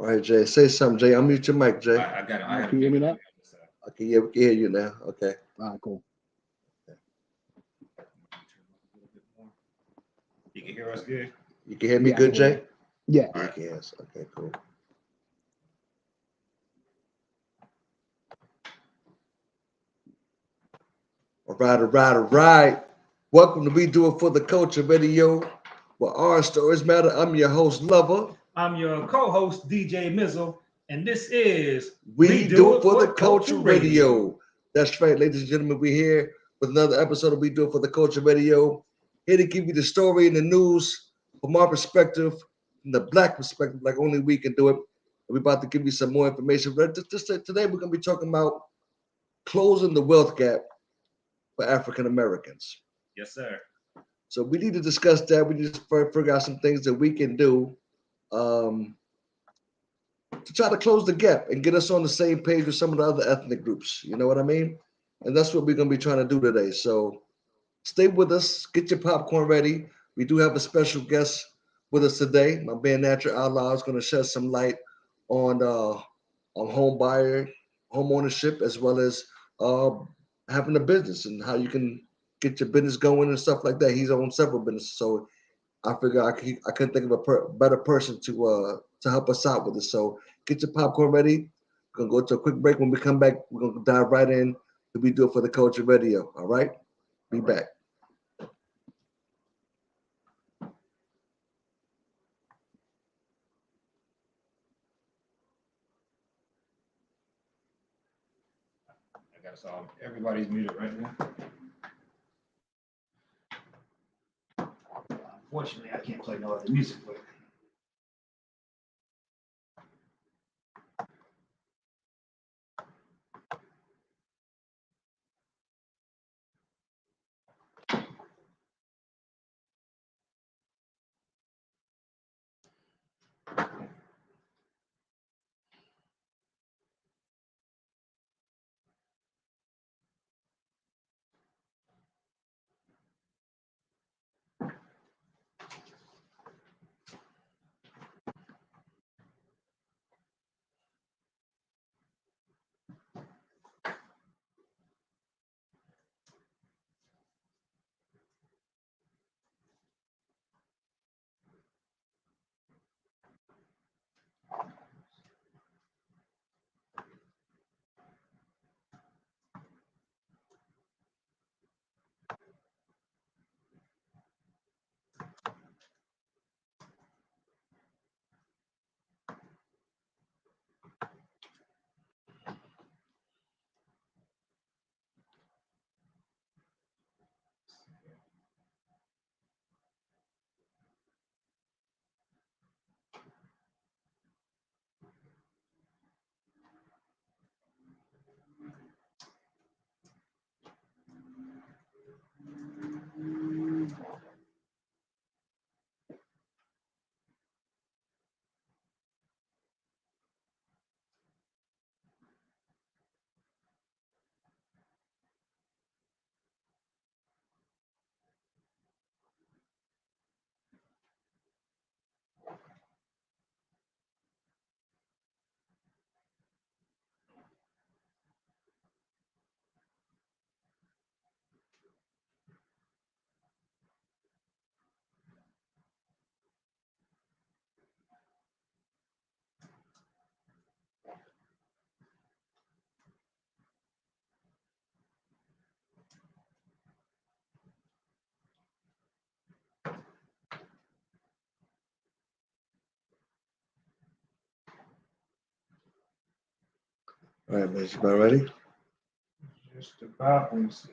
All right, Jay. Say something, Jay. Unmute your mic, Jay. I got it. All I right, got can to you hear fix me it now? on the other side. Okay, yeah, we can hear you now. Okay. All right, cool. You can hear us good? You can hear me Yeah, I good, can hear Jay? you. Yeah. All right. Yes. Okay, cool. All right, all right, all right. Welcome to We Do It for the Culture video, where our stories matter. I'm your host, Lover. I'm your co-host, DJ Mizzle, and this is We do it for the culture radio. That's right, ladies and gentlemen. We're here with another episode of We Do It for the Culture radio. Here to give you the story and the news from our perspective, from the black perspective, like only we can do it. We're about to give you some more information. But today, we're going to be talking about closing the wealth gap for African Americans. Yes, sir. So we need to discuss that. We need to figure out some things that we can do um, to try to close the gap and get us on the same page with some of the other ethnic groups. You know what I mean? And that's what we're going to be trying to do today. So stay with us. Get your popcorn ready. We do have a special guest with us today. My man Natural Outlaw is going to shed some light on home buyer, home ownership, as well as uh, having a business and how you can get your business going and stuff like that. He's owned several businesses, so I figure I couldn't think of a better person to help us out with this. So get your popcorn ready. We're gonna go to a quick break. When we come back, we're gonna dive right in. We do it for the culture radio. All right, be All right. back. I got us all. Everybody's muted right now. Unfortunately, I can't play no other music with it. All right, man. You ready? Just about. Let me see.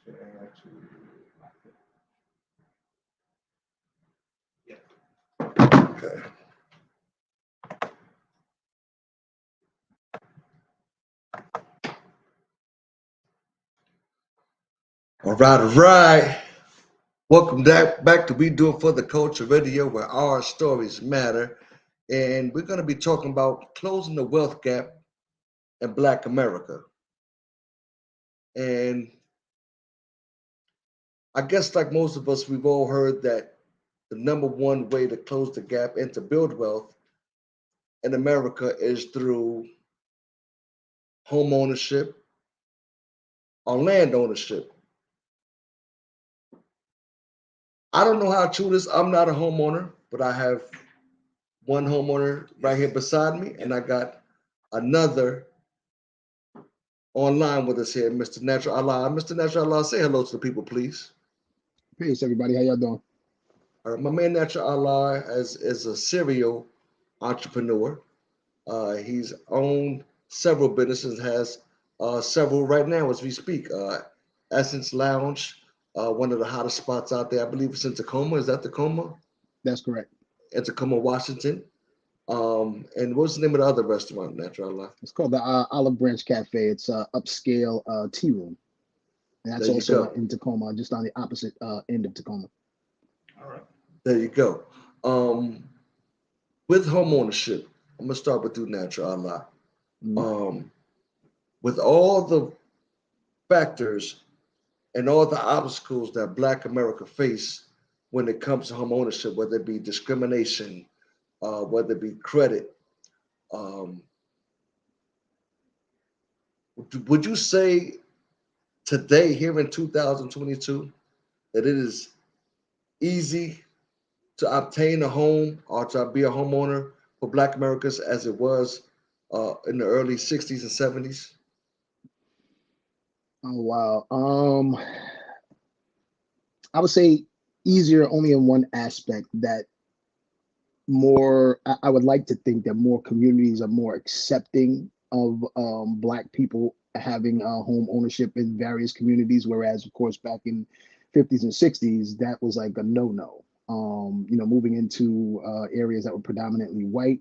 Share to. Yeah. Okay. All right, all right. Welcome back to We Do It for the Culture Radio, where our stories matter. And we're going to be talking about closing the wealth gap in Black America. And I guess like most of us, we've all heard that the number one way to close the gap and to build wealth in America is through home ownership or land ownership. I don't know how true this. I'm not a homeowner, but I have one homeowner right here beside me, and I got another online with us here, Mr. Natural Allah. Mr. Natural Allah, say hello to the people, please. Peace, everybody. How y'all doing? All right, my man Natural Allah is a serial entrepreneur. He's owned several businesses, has several right now as we speak. Essence Lounge, one of the hottest spots out there. I believe it's in Tacoma. Is that Tacoma? That's correct. In Tacoma, Washington. And what's the name of the other restaurant, Natural Allah? It's called the Olive Branch Cafe. It's a upscale tea room. And that's There you also go. in Tacoma, just on the opposite end of Tacoma. All right. There you go. With home ownership, I'm gonna start with you, Natural Allah. Mhm. With all the factors and all the obstacles that Black America face when it comes to home ownership, whether it be discrimination, whether it be credit, um, would you say today, here in 2022, that it is easy to obtain a home or to be a homeowner for Black Americans as it was in the early 60s and 70s? Oh wow. I would say easier only in one aspect that I would like to think that more communities are more accepting of Black people having home ownership in various communities, whereas of course back in 50s and 60s that was like a no-no. Moving into areas that were predominantly white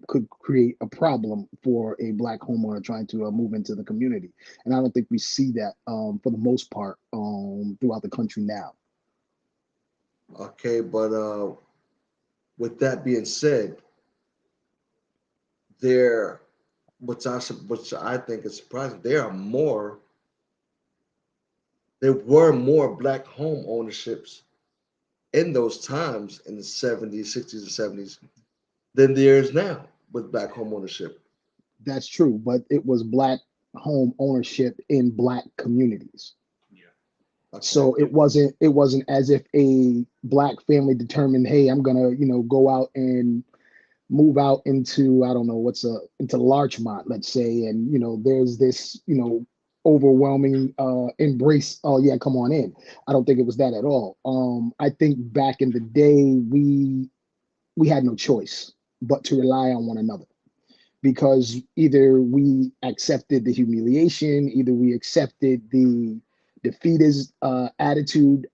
could create a problem for a Black homeowner trying to move into the community, and I don't think we see that for the most part throughout the country now. Okay, but with that being said, there, which I think is surprising, there were more Black home ownerships in those times in the 70s, 60s, and 70s than there is now with Black home ownership. That's true, but it was Black home ownership in Black communities. Yeah. Okay. So it wasn't as if a Black family determined, hey, I'm gonna go out and move out into, I don't know, into Larchmont, let's say, and there's this overwhelming embrace. Oh yeah, come on in. I don't think it was that at all. I think back in the day we had no choice but to rely on one another, because either we accepted the humiliation, either we accepted the defeatist attitude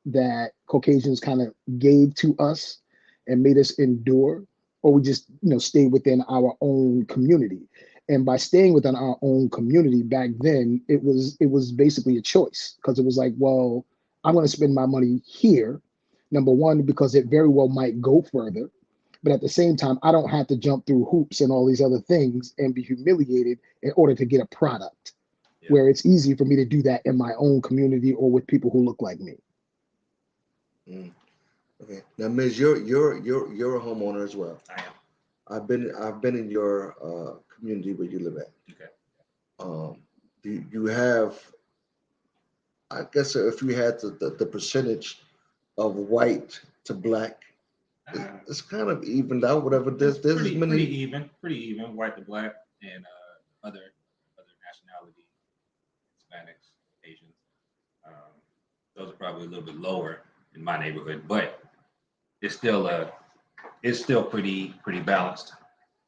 that Caucasians kind of gave to us and made us endure, or we just stayed within our own community. And by staying within our own community back then, it was basically a choice, because it was like, well, I'm going to spend my money here. Number one, because it very well might go further, but at the same time, I don't have to jump through hoops and all these other things and be humiliated in order to get a product, Yeah. where it's easy for me to do that in my own community or with people who look like me. Mm, okay. Now, Ms., you're a homeowner as well. I am. I've been in your community where you live at. Okay. Do you have? I guess if you had the percentage of white to Black, it's kind of evened out. Whatever. It's There's as pretty many. even, pretty even, white to Black, and other nationality, Hispanics, Asians. Um, those are probably a little bit lower in my neighborhood, but it's still pretty balanced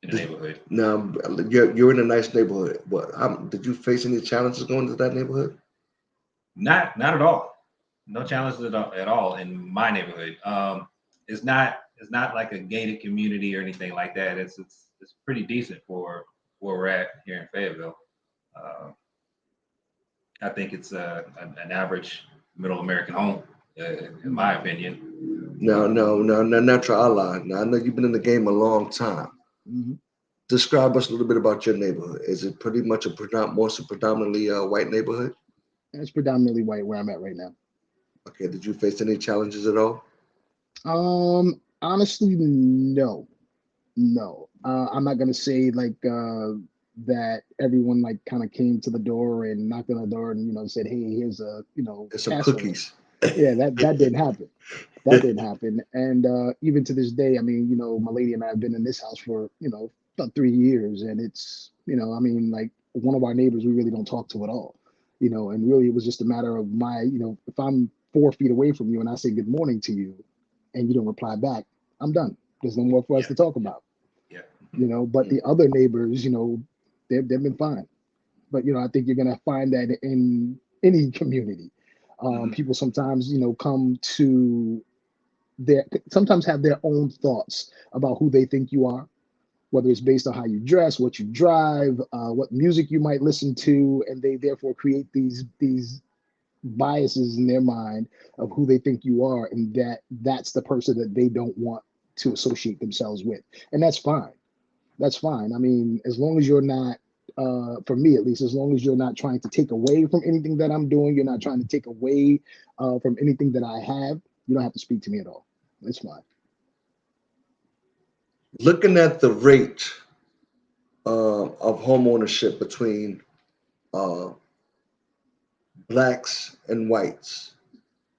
in the neighborhood. Now you're in a nice neighborhood. What? Did you face any challenges going to that neighborhood? Not at all. No challenges at all in my neighborhood. It's not like a gated community or anything like that. It's pretty decent for where we're at here in Fayetteville. Uh, I think it's an average middle American home, in my opinion. No, natural Allah. Now I know you've been in the game a long time. Mhm. Describe us a little bit about your neighborhood. Is it pretty much mostly predominantly white neighborhood? It's predominantly white where I'm at right now. Okay, did you face any challenges at all? Honestly, no. No, I'm not gonna say like that everyone like kind of came to the door and knocked on the door and said, "Hey, here's a And some casserole." cookies. Yeah, that didn't happen. That didn't happen. And even to this day, I mean, my lady and I have been in this house for about 3 years, and it's I mean, like one of our neighbors we really don't talk to at all. And really it was just a matter of my if I'm 4 feet away from you and I say good morning to you, and you don't reply back, I'm done. There's no more for us Yeah, to talk about. yeah. But the other neighbors, they've been fine. But I think you're gonna find that in any community. Hmm. People sometimes, come to their sometimes have their own thoughts about who they think you are, whether it's based on how you dress, what you drive, what music you might listen to, and they therefore create these biases in their mind of who they think you are, and that's the person that they don't want to associate themselves with, and that's fine. That's fine. I mean, as long as you're not, for me at least, as long as you're not trying to take away from anything that I'm doing, you're not trying to take away from anything that I have, you don't have to speak to me at all. That's fine. Looking at the rate of home ownership between uh, blacks and whites,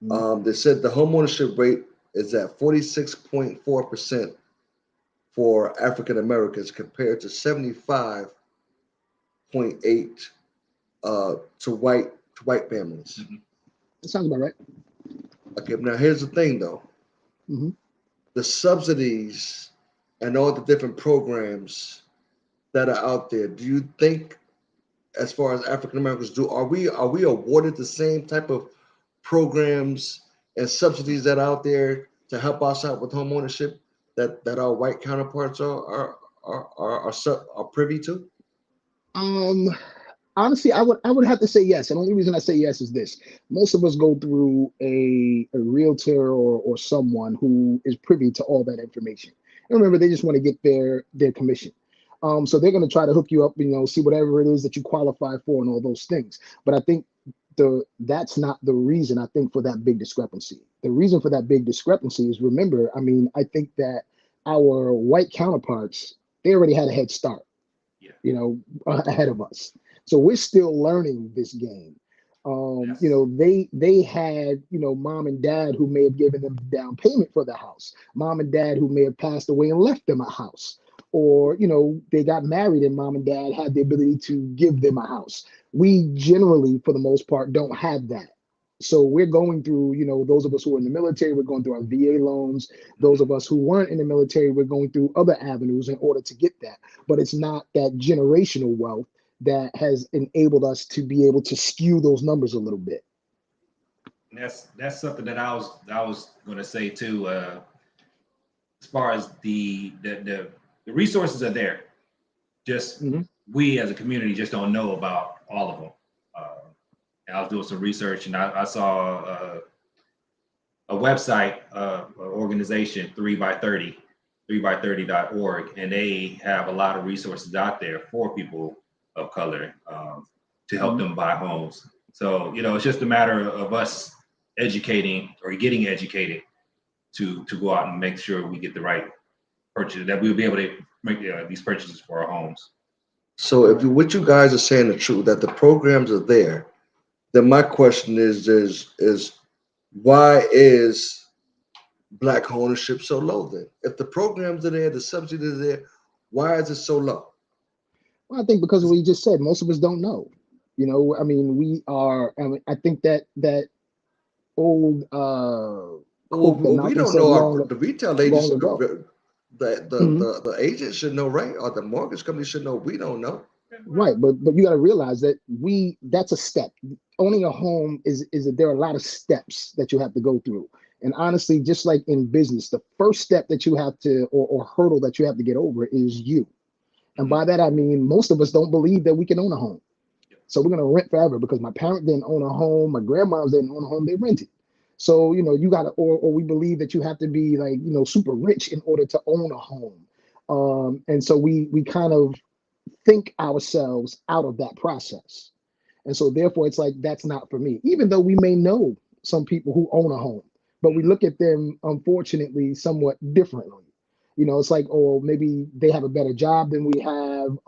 Mhm. they said the home ownership rate is at 46.4% for African Americans compared to 75.8 to white families. Hmm. That sounds about right. Okay, now here's the thing though: Hmm. the subsidies and all the different programs that are out there. Do you think, as far as African Americans do, are we awarded the same type of programs and subsidies that are out there to help us out with home ownership that our white counterparts are privy to? Um, Honestly, I would have to say yes. And the only reason I say yes is this: most of us go through a realtor or someone who is privy to all that information. And remember, they just want to get their commission. So they're going to try to hook you up, see whatever it is that you qualify for and all those things. But I think that's not the reason. I think for that big discrepancy. The reason for that big discrepancy is, remember, I mean, I think that our white counterparts, they already had a head start, Yeah, ahead of us. So we're still learning this game. that's They had, mom and dad who may have given them down payment for the house, mom and dad who may have passed away and left them a house, or they got married and mom and dad had the ability to give them a house. We generally, for the most part, don't have that. So we're going through, those of us who are in the military, we're going through our VA loans. Those mhm. of us who weren't in the military, we're going through other avenues in order to get that. But it's not that generational wealth that has enabled us to be able to skew those numbers a little bit. That's something that I was going to say too. As far as the resources are there, just Hmm. we as a community just don't know about all of them. Uh, and I was doing some research and I saw a website, an organization, 3 by 30, 3by30.org, and they have a lot of resources out there for people of color, to help Hmm. them buy homes. So, it's just a matter of us educating or getting educated to go out and make sure we get the right purchase, that we'll be able to make these purchases for our homes. So if Correct. what you guys are saying the truth, that the programs are there, then my question is why is black ownership so low then? If the programs are there, the subsidies are there, why is it so low? Well, I think because we just said most of us don't know. I mean, we are. I mean, I think that old Well, quote that we Malcolm don't said know long the retail agents, long ago. Mhm. the agent should know, right? Or the mortgage company should know. We don't know. Right, but you got to realize that that's a step. Owning a home is that there are a lot of steps that you have to go through. And honestly, just like in business, the first step that you have to or hurdle that you have to get over is you. And Mhm. by that I mean most of us don't believe that we can own a home. So we're gonna rent forever because my parent didn't own a home, my grandma's didn't own a home, they rented. So you gotta or we believe that you have to be like super rich in order to own a home. And so we kind of think ourselves out of that process. And so therefore it's like, that's not for me, even though we may know some people who own a home, but we look at them, unfortunately, somewhat differently. It's like, oh, maybe they have a better job than we have.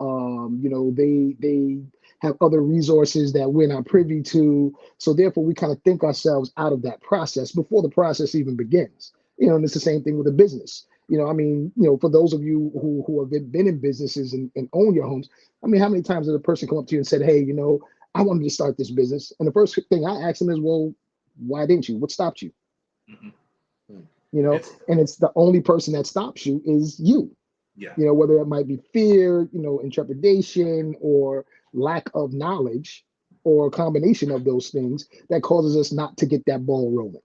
They have other resources that we're not privy to. So therefore, we kind of think ourselves out of that process before the process even begins. And it's the same thing with a business. For those of you who have been in businesses and own your homes, I mean, how many times did a person come up to you and said, hey, I wanted to start this business? And the first thing I asked them is, well, why didn't you? What stopped you? Mhm. And it's the only person that stops you is you. Yeah. Whether it might be fear, intrepidation, or lack of knowledge, or a combination of those things that causes us not to get that ball rolling.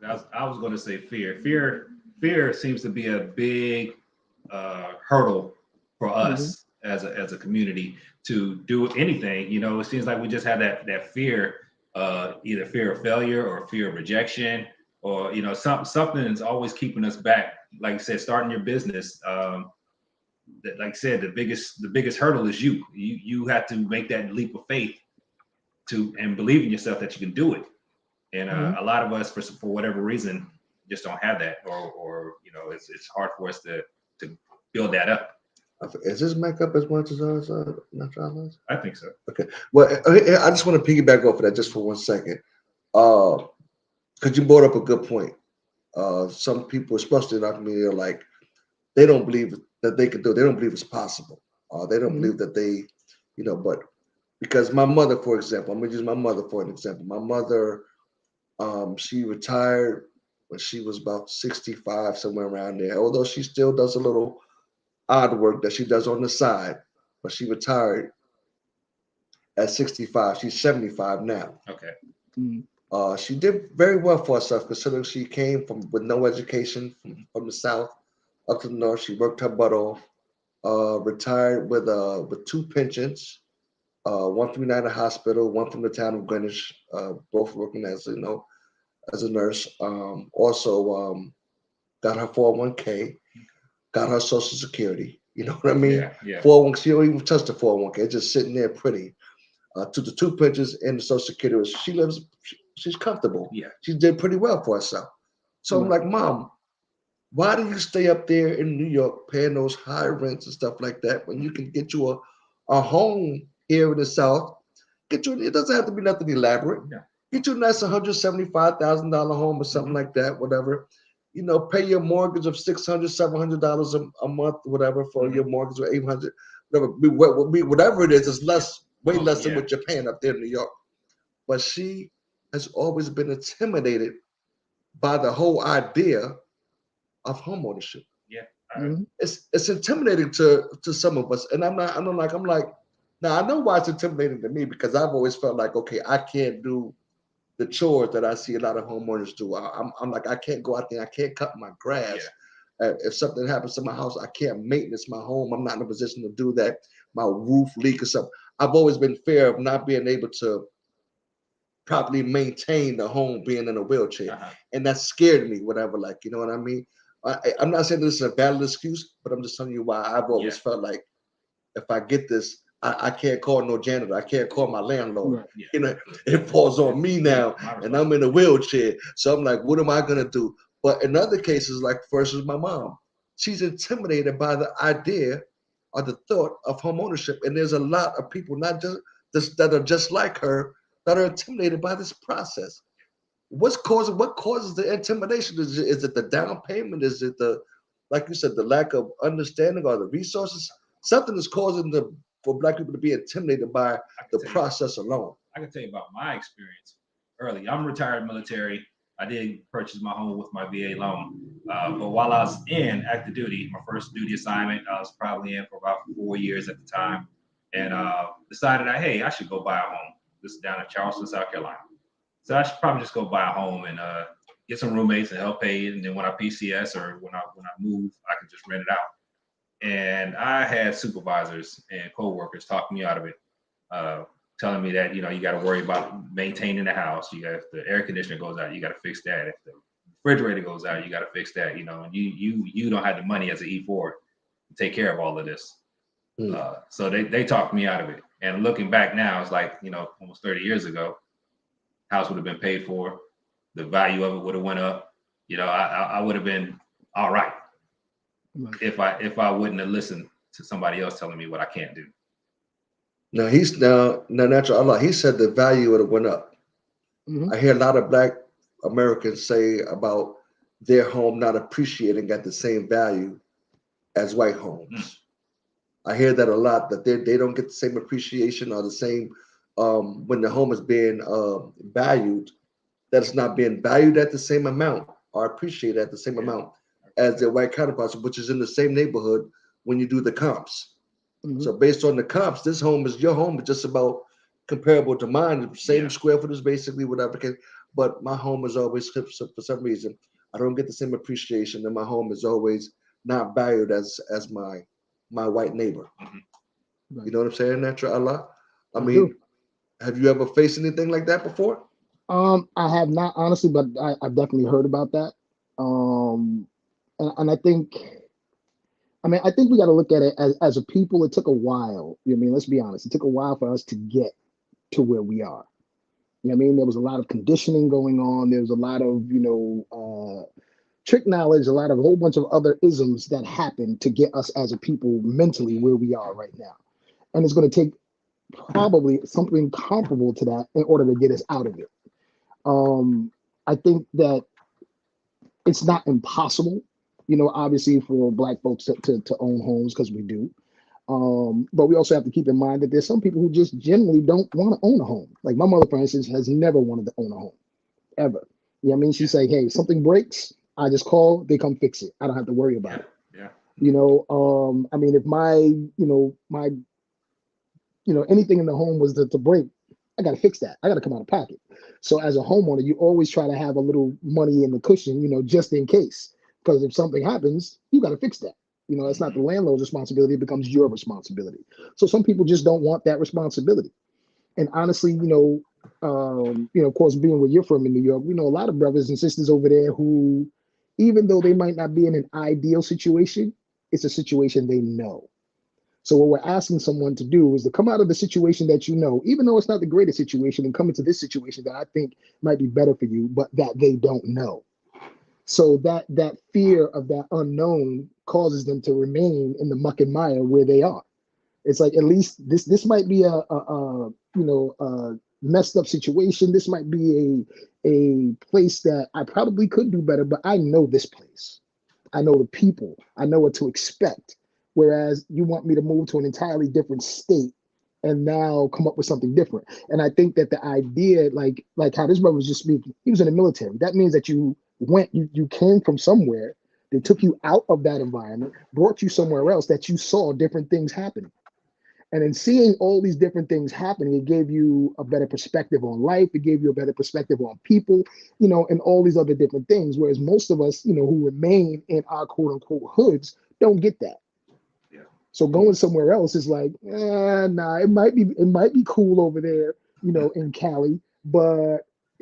I was going to say fear. Fear seems to be a big hurdle for us as a community to do anything. It seems like we just have that fear, either fear of failure or fear of rejection, or something is always keeping us back. Like I said, starting your business. Like I said, the biggest hurdle is you. You have to make that leap of faith and believe in yourself that you can do it. And a lot of us, for whatever reason, just don't have that, or it's hard for us to build that up. Is this mic up as much as ours? Not ours? I think so. Okay. Well, I just want to piggyback off of that just for 1 second, because you brought up a good point. Some people, especially in our community, are like, they don't believe that they can do it. They don't believe it's possible. They don't believe that they, but because my mother, for example, I'm gonna use my mother for an example. My mother, she retired when she was about 65, somewhere around there. Although she still does a little odd work that she does on the side, but she retired at 65. She's 75 now. Okay. She did very well for herself, considering she came with no education from the South up to the North. She worked her butt off. Retired with 2 pensions, one from United Hospital, one from the town of Greenwich, both working as a nurse. Also got her 401k, got her Social Security. You know what I mean? Yeah. 401k. She don't even touch the 401k. It's just sitting there pretty. To the 2 pensions and the Social Security, she's comfortable. Yeah. She did pretty well for herself. So I'm like, Mom, why do you stay up there in New York paying those high rents and stuff like that when you can get you a home here in the South? It doesn't have to be nothing elaborate. Yeah. Get you a nice $175,000 home or something like that, whatever. Pay your mortgage of $600, $700 a month, whatever, for your mortgage, or $800, whatever it is. It's way less than what you're paying up there in New York. But she has always been intimidated by the whole idea of homeownership. Yeah. It's intimidating to some of us, and I'm like, now I know why it's intimidating to me, because I've always felt like, okay, I can't do the chores that I see a lot of homeowners do. I'm like, I can't go out there, I can't cut my grass. If something happens to my house, I can't maintenance my home. I'm not in a position to do that. My roof leak or something. I've always been fear of not being able to properly maintain the home, being in a wheelchair, and that scared me. Whatever, like, you know what I mean? I'm not saying this is a valid excuse, but I'm just telling you why I've always felt like, if I get this, I can't call no janitor. I can't call my landlord. Right. It falls on me now, and I'm in a wheelchair. So I'm like, what am I gonna do? But in other cases, like for instance, my mom, she's intimidated by the idea or the thought of home ownership. And there's a lot of people, not just that are just like her, that are intimidated by this process. What causes the intimidation? Is it the down payment? Is it like you said, the lack of understanding or the resources? Something is causing for Black people to be intimidated by the process alone. I can tell you about my experience early. I'm retired military. I did purchase my home with my VA loan. But while I was in active duty, my first duty assignment, I was probably in for about 4 years at the time, and decided I should go buy a home. This is down in Charleston, South Carolina. So I should probably just go buy a home and get some roommates and help pay it. And then when I PCS or when I move, I could just rent it out. And I had supervisors and coworkers talk me out of it, telling me that, you got to worry about maintaining the house. If the air conditioner goes out, you got to fix that. If the refrigerator goes out, you got to fix that. And you don't have the money as an E4 to take care of all of this. So they talked me out of it. And looking back now, it's like, almost 30 years ago, house would have been paid for, the value of it would have went up. I would have been all right if I wouldn't have listened to somebody else telling me what I can't do. Now natural Allah. He said the value would have went up. I hear a lot of Black Americans say about their home not appreciating at the same value as white homes. I hear that a lot, that they don't get the same appreciation or the same when the home is being valued, that it's not being valued at the same amount or appreciated at the same amount as their white counterparts, which is in the same neighborhood when you do the comps. So based on the comps, your home is just about comparable to mine, the same square footage, basically, whatever. But my home is always, for some reason, I don't get the same appreciation, and my home is always not valued as my white neighbor. You know what I'm saying, Natural Allah? I mean, have you ever faced anything like that before? I have not, honestly, but I've definitely heard about that. And I think we got to look at it as a people. It took a while. Let's be honest. It took a while for us to get to where we are. There was a lot of conditioning going on. There was a lot of, trick knowledge, a whole bunch of other isms that happened to get us as a people mentally where we are right now. And it's going to take probably something comparable to that in order to get us out of it. I think that it's not impossible, obviously for Black folks to own homes, because we do. But we also have to keep in mind that there's some people who just generally don't want to own a home. Like my mother, for instance, has never wanted to own a home, ever. She say, hey, something breaks, I just call, they come fix it. I don't have to worry about it. Yeah. If my anything in the home was to break, I got to fix that. I got to come out of pocket. So as a homeowner, you always try to have a little money in the cushion, just in case. Because if something happens, you got to fix that. It's not the landlord's responsibility. It becomes your responsibility. So some people just don't want that responsibility. And honestly, of course, being where you're from in New York, we know a lot of brothers and sisters over there who, even though they might not be in an ideal situation, it's a situation they know. So what we're asking someone to do is to come out of the situation that even though it's not the greatest situation, and come into this situation that I think might be better for you, but that they don't know. So that fear of that unknown causes them to remain in the muck and mire where they are. It's like, at least this might be a messed up situation. This might be a place that I probably could do better, but I know this place. I know the people. I know what to expect. Whereas you want me to move to an entirely different state and now come up with something different. And I think that the idea, like how this brother was just speaking, he was in the military. That means that you came from somewhere. They took you out of that environment, brought you somewhere else, that you saw different things happening. And in seeing all these different things happening, it gave you a better perspective on life. It gave you a better perspective on people, and all these other different things. Whereas most of us, who remain in our quote unquote hoods, don't get that. So going somewhere else is like, nah, it might be cool over there, in Cali, but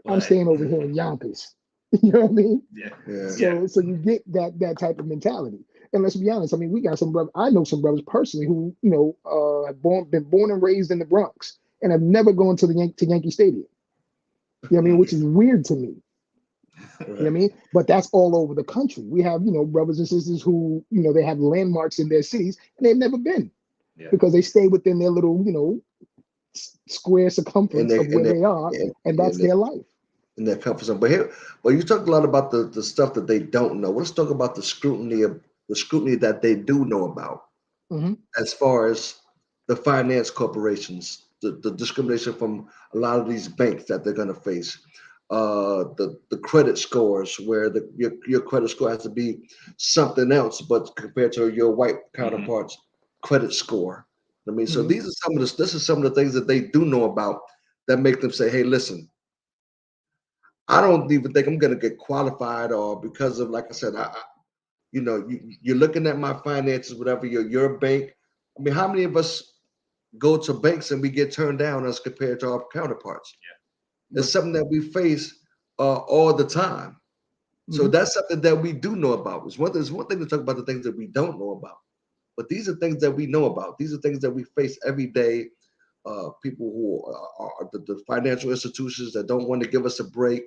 I'm staying over here in Yonkers. You know what I mean? Yeah. So you get that type of mentality. And let's be honest, we got some brothers. I know some brothers personally who, have been born and raised in the Bronx and have never gone to Yankee Stadium. You know what I mean? Which is weird to me. You know what I mean? But that's all over the country. We have, brothers and sisters who, they have landmarks in their cities and they've never been because they stay within their little, square circumference of where they are, and that's their life. In their comfort zone. But you talked a lot about the stuff that they don't know. Let's talk about the scrutiny that they do know about, as far as the finance corporations, the discrimination from a lot of these banks that they're going to face. The credit scores, where your credit score has to be something else, but compared to your white counterparts' credit score. So this is some of the things that they do know about that make them say, "Hey, listen, I don't even think I'm going to get qualified," or because of, like I said, you're looking at my finances, whatever. You're a bank. How many of us go to banks and we get turned down as compared to our counterparts? It's something that we face all the time. So that's something that we do know about. It's one thing to talk about the things that we don't know about, but these are things that we know about. These are things that we face every day people who are the financial institutions that don't want to give us a break.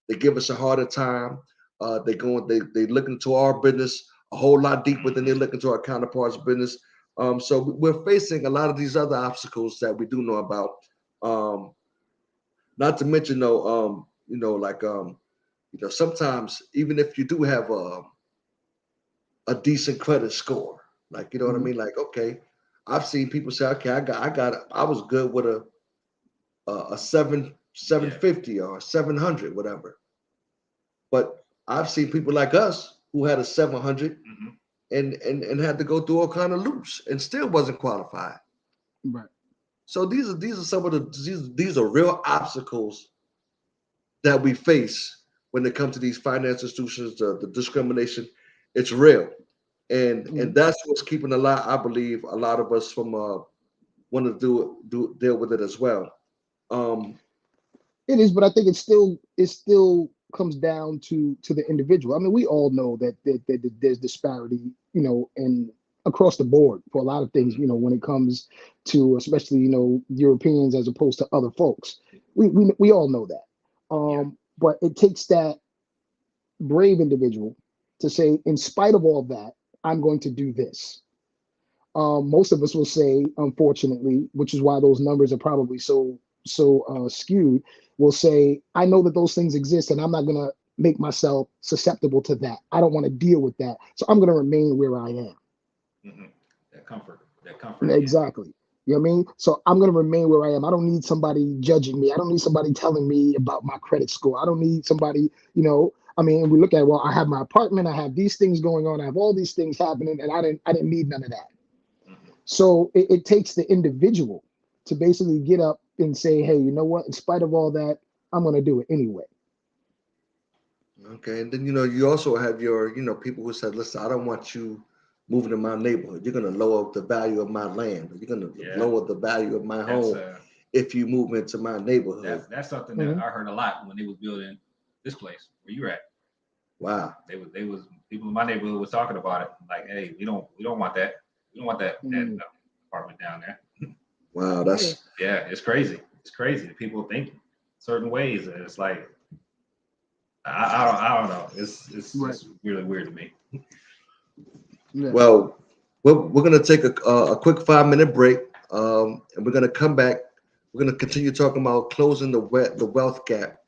They give us a harder time. They look into our business a whole lot deeper than they look into our counterparts' business. So we're facing a lot of these other obstacles that we do know about. Um, Not to mention though, like sometimes even if you do have a decent credit score, like you know what I Mhm. mean, like okay, I've seen people say, okay, I was good with a seven Yeah. fifty or 700, whatever. But I've seen people like us who had a 700 Hmm. and had to go through all kind of loops and still wasn't qualified. Right. So these are some of these are real obstacles that we face when it comes to these finance institutions. The discrimination, it's real, and Mhm. that's what's keeping I believe, a lot of us from want to do deal with it as well. Um, It is, but I think it still comes down to the individual. I mean, we all know that there's disparity, and across the board for a lot of things, Hmm. when it comes to especially Europeans as opposed to other folks. We all know that. Yeah. But it takes that brave individual to say, in spite of all that, I'm going to do this. Most of us will say, unfortunately, which is why those numbers are probably so skewed, will say, I know that those things exist, and I'm not gonna make myself susceptible to that. I don't want to deal with that, so I'm gonna remain where I am. Hmm. That comfort again. Exactly. You know what I mean? So I'm gonna remain where I am. I don't need somebody judging me. I don't need somebody telling me about my credit score. I don't need somebody, I mean, we look at, well, I have my apartment, I have these things going on, I have all these things happening, and I didn't need none of that. Hmm. So it takes the individual to basically get up and say, hey, you know what? In spite of all that, I'm going to do it anyway. okay, and then you also have your people who said, listen, I don't want you moving in my neighborhood. You're going to lower the value of my land. You're going to Yeah. lower the value of my That's home if you move into my neighborhood. that's something that Mhm. I heard a lot when they was building this place where you're at. Wow, They was people in my neighborhood was talking about it. Like, hey, we don't want that. We don't want that Mm. apartment down there. wow, Yeah. that's Yeah, it's crazy. It's crazy. People think certain ways, and it's like I don't know. It's Right. just really weird to me. Yeah. well. We're going to take a quick 5 minute break, and we're going to come back. We're going to continue talking about closing the wealth gap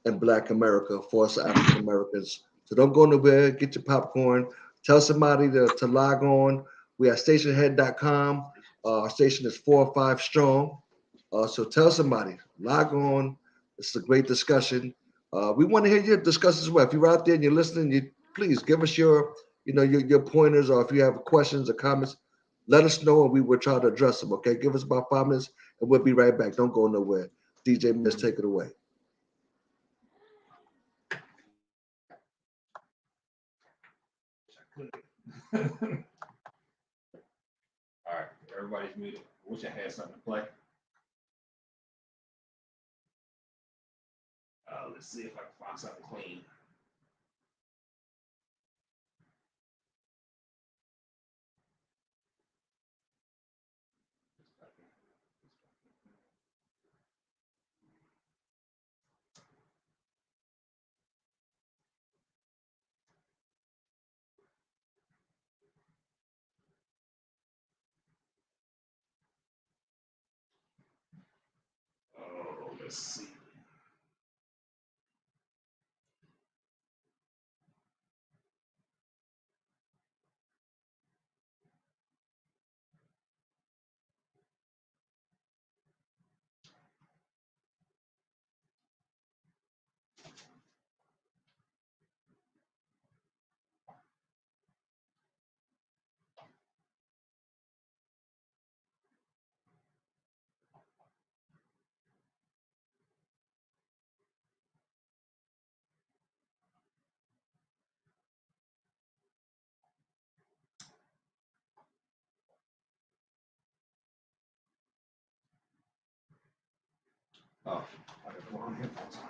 in Black America for us African Americans. So don't go nowhere. Get your popcorn. Tell somebody to log on. We are stationhead.com. Our station is 4 or 5 strong. So tell somebody, log on. This is a great discussion. We want to hear your discussions as well. If you're out there and you're listening, please give us your pointers, or if you have questions or comments, let us know and we will try to address them. Okay, give us about 5 minutes and we'll be right back. Don't go nowhere. DJ Miss, take it away. All right, everybody's muted. I wish I had something to play. Let's see if I can find something clean. Oh, let's see. Oh, I got the wrong headphones on.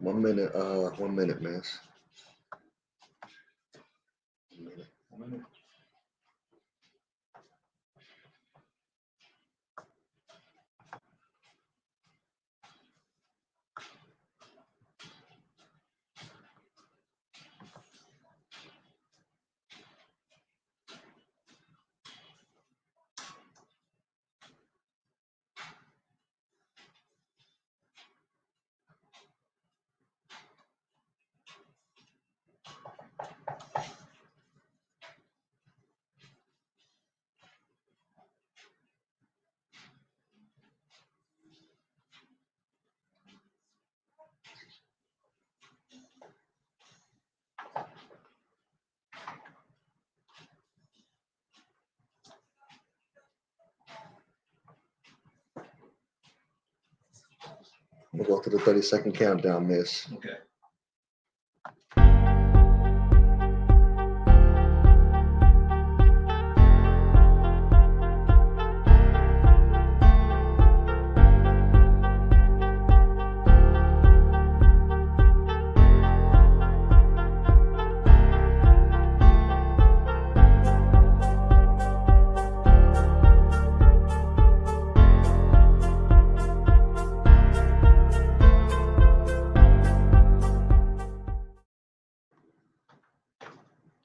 1 minute. 1 minute, man. 1 minute. We'll go to the 30-second countdown, miss. Okay.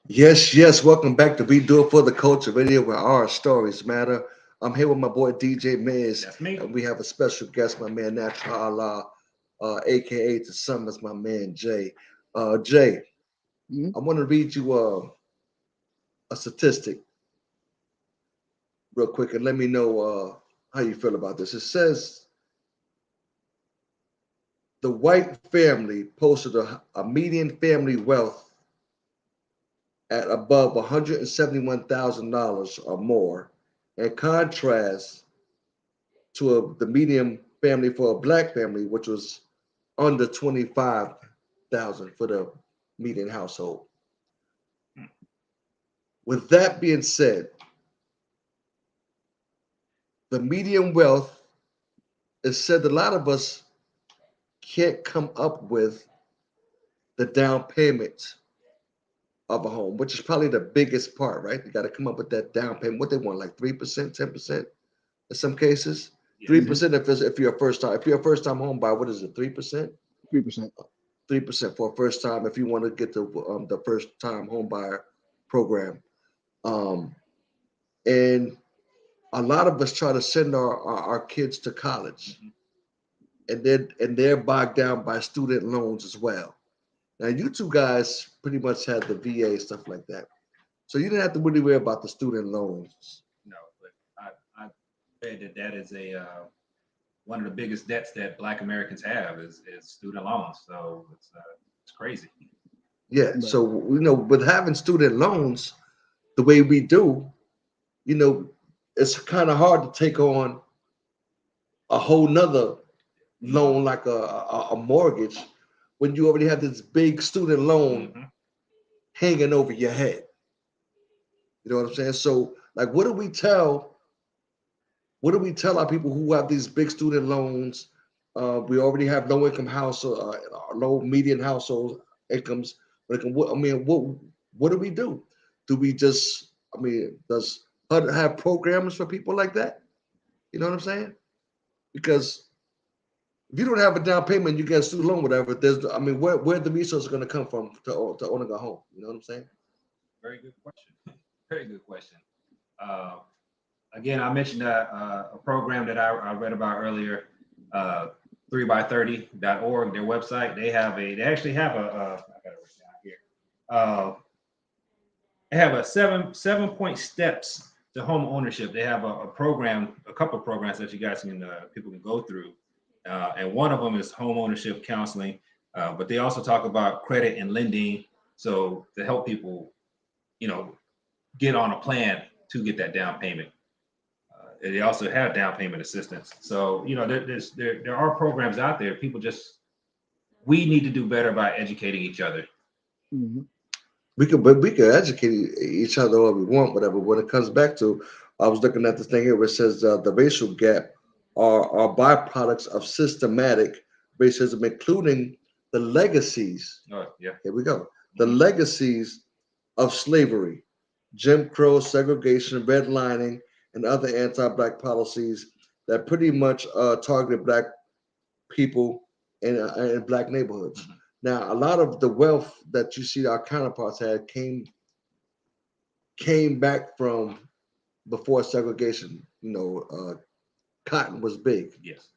Yes, yes. Welcome back to We Do It for the Culture Radio, where our stories matter. I'm here with my boy DJ Miz, That's me. and we have a special guest, my man Natural Allah, aka to some as my man Jay. Jay, Mhm. I want to read you a statistic real quick, and let me know how you feel about this. It says the white family posted a median family wealth at above $171,000 or more, in contrast to the median family for a black family, which was under 25,000 for the median household. With that being said, the median wealth is said a lot of us can't come up with the down payment of a home, which is probably the biggest part, right? You got to come up with that down payment. What they want, like 3%, 10% in some cases. Yeah. 3% if you're a first time home buyer, what is it? 3%? 3%. 3% for a first time if you want to get the first time home buyer program. And a lot of us try to send our kids to college, and they're bogged down by student loans as well. Now you two guys pretty much had the VA stuff like that, so you didn't have to really worry about the student loans. No, but I read that is a one of the biggest debts that Black Americans have is student loans. So it's crazy. Yeah, Right. so with having student loans the way we do, it's kind of hard to take on a whole nother loan like a mortgage when you already have this big student loan hanging over your head. You know what I'm saying? So like what do we tell our people who have these big student loans? We already have low income household, low median household incomes. What do we do? Do we just, does HUD have programs for people like that? You know what I'm saying? Because if you don't have a down payment, you get a student loan, whatever. Where the resources going to come from to owning a home? You know what I'm saying? Very good question. Very good question. Uh, Again, I mentioned a program that I read about earlier, 3by30.org, their website. They actually have I got it written down here. They have a seven-point steps to home ownership. They have a program, a couple of programs that you guys people can go through, and one of them is home ownership counseling. But they also talk about credit and lending, so to help people, get on a plan to get that down payment. They also have down payment assistance. So, there are programs out there. We need to do better by educating each other. Mm-hmm. We could educate each other all we want, whatever. When it comes back to, I was looking at this thing here where it says the racial gap are byproducts of systematic racism, including the legacies. Oh, yeah. Here we go. The legacies of slavery, Jim Crow, segregation, redlining, and other anti-black policies that pretty much targeted black people in black neighborhoods. Mhm. Now, a lot of the wealth that you see our counterparts had came back from before segregation. Cotton was big, Yes.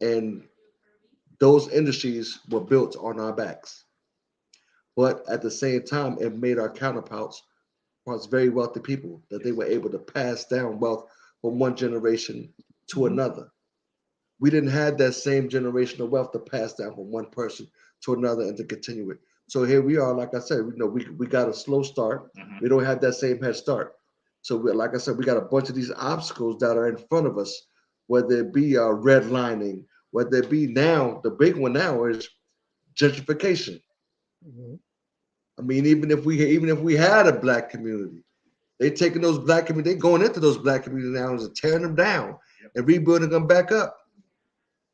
and those industries were built on our backs. But at the same time, it made our counterparts very wealthy people that they Yes. were able to pass down wealth from one generation to Mhm. another. We didn't have that same generational wealth to pass down from one person to another and to continue it. So here we are, like I said, we got a slow start. Mhm. We don't have that same head start. So like I said, we got a bunch of these obstacles that are in front of us, whether it be redlining, whether it be now, the big one now is gentrification. Mhm. I mean, even if we had a black community, they taking those black community, they going into those black community now and tearing them down Yep. and rebuilding them back up.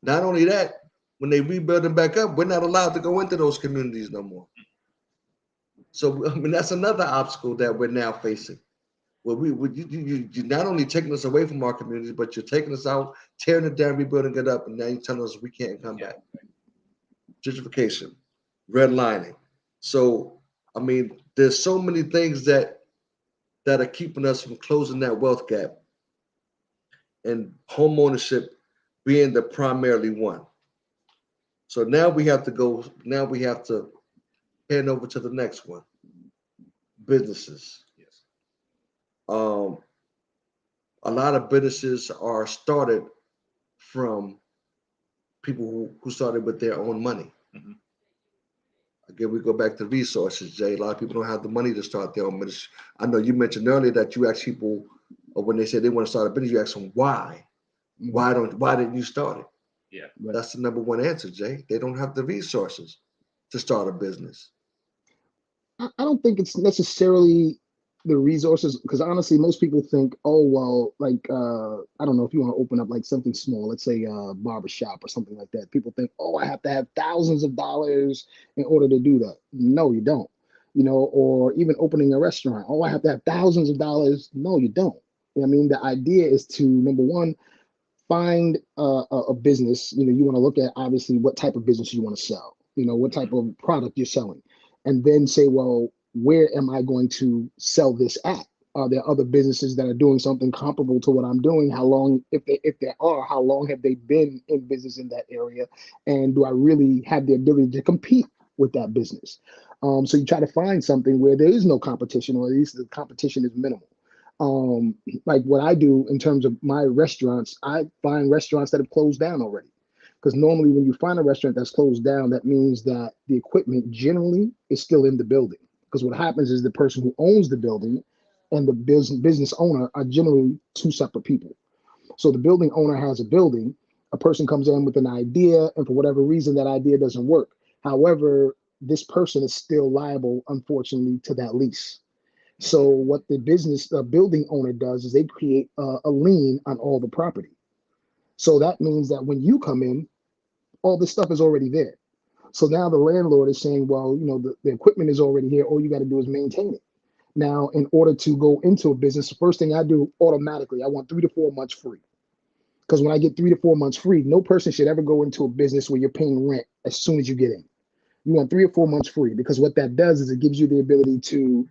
Not only that, when they rebuild them back up, we're not allowed to go into those communities no more. So I mean, that's another obstacle that we're now facing. Well, you're not only taking us away from our communities, but you're taking us out, tearing it down, rebuilding it up, and now you're telling us we can't come Yeah. back. Gentrification, redlining. So I mean, there's so many things that are keeping us from closing that wealth gap, and home ownership being the primarily one. So now we have to go. Now we have to head over to the next one. Businesses. Yes. Um, a lot of businesses are started from people who started with their own money. Mhm. Again, we go back to resources, Jay. A lot of people don't have the money to start their own business. I know you mentioned earlier that you ask people, or when they say they want to start a business, you ask them why. Mhm. Why didn't you start it? Yeah. Right. That's the number one answer, Jay. They don't have the resources to start a business. I don't think it's necessarily the resources because honestly, most people think, oh well, like I don't know if you want to open up like something small, let's say a barber shop or something like that. People think, oh, I have to have thousands of dollars in order to do that. No, you don't. Or even opening a restaurant. Oh, I have to have thousands of dollars. No, you don't. I mean, the idea is to number one, find a business. You want to look at obviously what type of business you want to sell. What type Mhm. of product you're selling, and then say, well, where am I going to sell this at? Are there other businesses that are doing something comparable to what I'm doing? How long, if there are, how long have they been in business in that area? And do I really have the ability to compete with that business? So you try to find something where there is no competition, or at least the competition is minimal. Um, like what I do in terms of my restaurants, I find restaurants that have closed down already. Because normally, when you find a restaurant that's closed down, that means that the equipment generally is still in the building. Because what happens is the person who owns the building and the business owner are generally two separate people. So the building owner has a building, a person comes in with an idea, and for whatever reason, that idea doesn't work. However, this person is still liable, unfortunately, to that lease. So what the business building owner does is they create a lien on all the property. So that means that when you come in, all this stuff is already there. So now the landlord is saying, well, the equipment is already here. All you got to do is maintain it. Now, in order to go into a business, the first thing I do automatically, I want 3 to 4 months free. Because when I get 3 to 4 months free, no person should ever go into a business where you're paying rent as soon as you get in. You want 3 or 4 months free because what that does is it gives you the ability to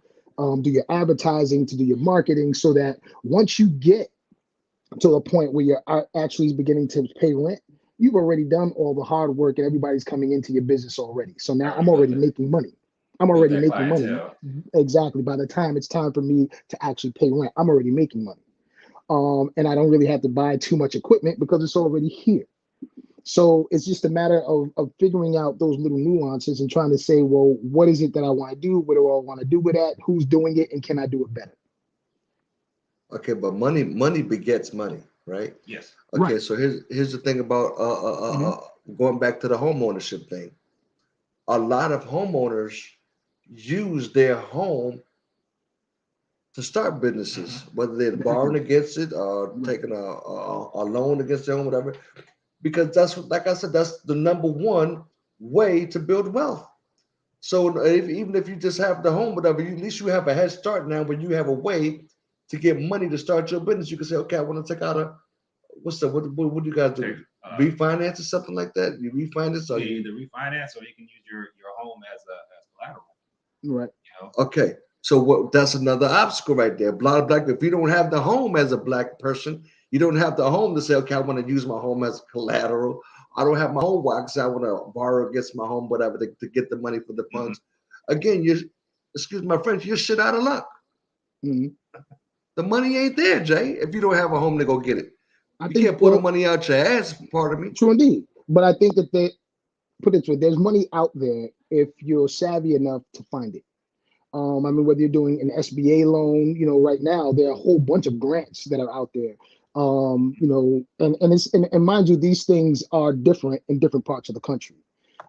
do your advertising, to do your marketing, so that once you get to a point where you're actually beginning to pay rent, you've already done all the hard work and everybody's coming into your business already. So I now I'm already built already it. making money. I'm Built already that making money. clientele. Exactly. By the time it's time for me to actually pay rent, I'm already making money. And I don't really have to buy too much equipment because it's already here. So it's just a matter of figuring out those little nuances and trying to say, well, what is it that I want to do? What do I want to do with that? Who's doing it? And can I do it better? Okay, but money begets money, right? Yes. Okay, Right. so here's the thing about Hmm. going back to the home ownership thing. A lot of homeowners use their home to start businesses, Hmm. whether they're borrowing Exactly. against it or Right. taking a loan against their home, whatever. Because that's what, like I said, that's the number one way to build wealth. So even if you just have the home, whatever, at least you have a head start now. When you have a way to get money to start your business, you can say, okay, I want to take out a what do you guys do? Refinance or something like that? You refinance or you either refinance or you can use your home as collateral. Right. You know? Okay. So that's another obstacle right there. Black. If you don't have the home as a black person, you don't have the home to say, okay, I want to use my home as collateral. I don't have my home because I want to borrow against my home, whatever, to get the money for the funds. Again, excuse my French, you're shit out of luck. The money ain't there, Jay, if you don't have a home to go get it. You can't pull the money out your ass, pardon me. True indeed. But I think that put it this way, there's money out there if you're savvy enough to find it. I mean, whether you're doing an SBA loan, right now there are a whole bunch of grants that are out there. And mind you, these things are different in different parts of the country.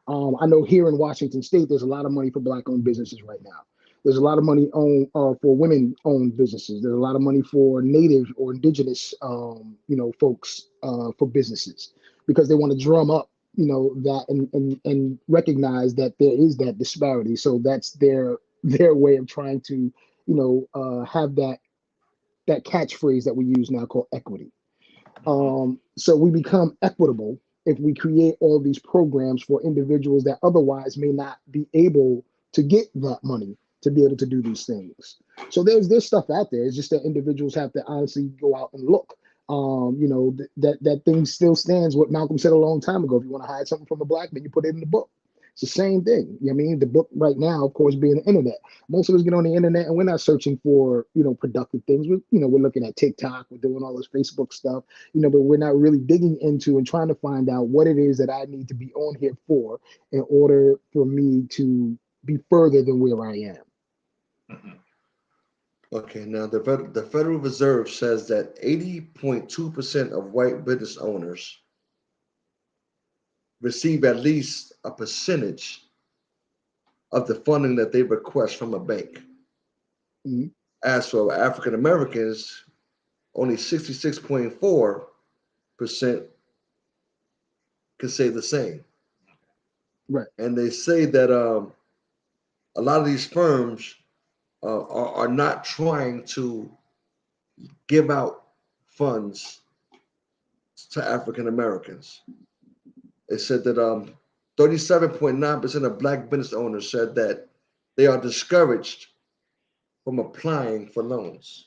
I know here in Washington State, there's a lot of money for Black-owned businesses right now. There's a lot of money for women-owned businesses. There's a lot of money for Native or Indigenous, folks for businesses because they want to drum up, that and recognize that there is that disparity. So that's their way of trying to, have that catchphrase that we use now called equity. So we become equitable if we create all these programs for individuals that otherwise may not be able to get that money to be able to do these things. So there's stuff out there. It's just that individuals have to honestly go out and look. That thing still stands what Malcolm said a long time ago. If you want to hide something from a black man, you put it in the book. It's the same thing. I mean, the book right now, of course, being the internet. Most of us get on the internet and we're not searching for, productive things. We're looking at TikTok, we're doing all this Facebook stuff, but we're not really digging into and trying to find out what it is that I need to be on here for in order for me to be further than where I am. Okay, now the Federal Reserve says that 80.2% of white business owners receive at least a percentage of the funding that they request from a bank. As for African Americans, only 66.4% can say the same. Right. And they say that a lot of these firms are not trying to give out funds to African Americans. They said that 37.9% of black business owners said that they are discouraged from applying for loans.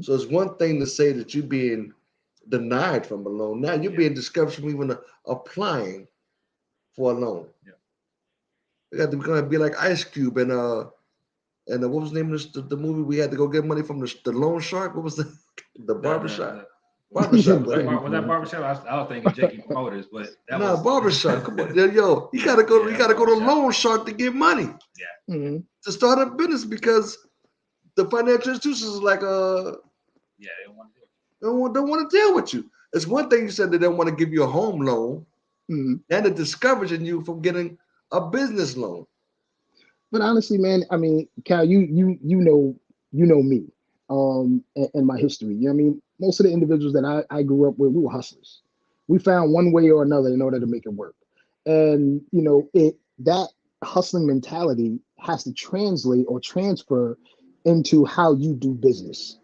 So it's one thing to say that you're being denied from a loan. Now you're being discouraged from even applying for a loan. We're going to be like Ice Cube and what was the name of the movie we had to go get money from the loan shark? What was the barbershop? Barbershop. Was that barbershop? I was thinking Jakey Promoters, but that was barbershop. Come on, yo, you gotta go. You gotta go to loan shark to get money. To start a business because the financial institutions is like they don't want to deal with you. It's one thing you said they don't want to give you a home loan, and they're discouraging you from getting a business loan. But honestly, man, I mean, Cal, you know me, and my history. You know what I mean? Most of the individuals that I grew up with, we were hustlers. We found one way or another in order to make it work. And that hustling mentality has to translate or transfer into how you do business.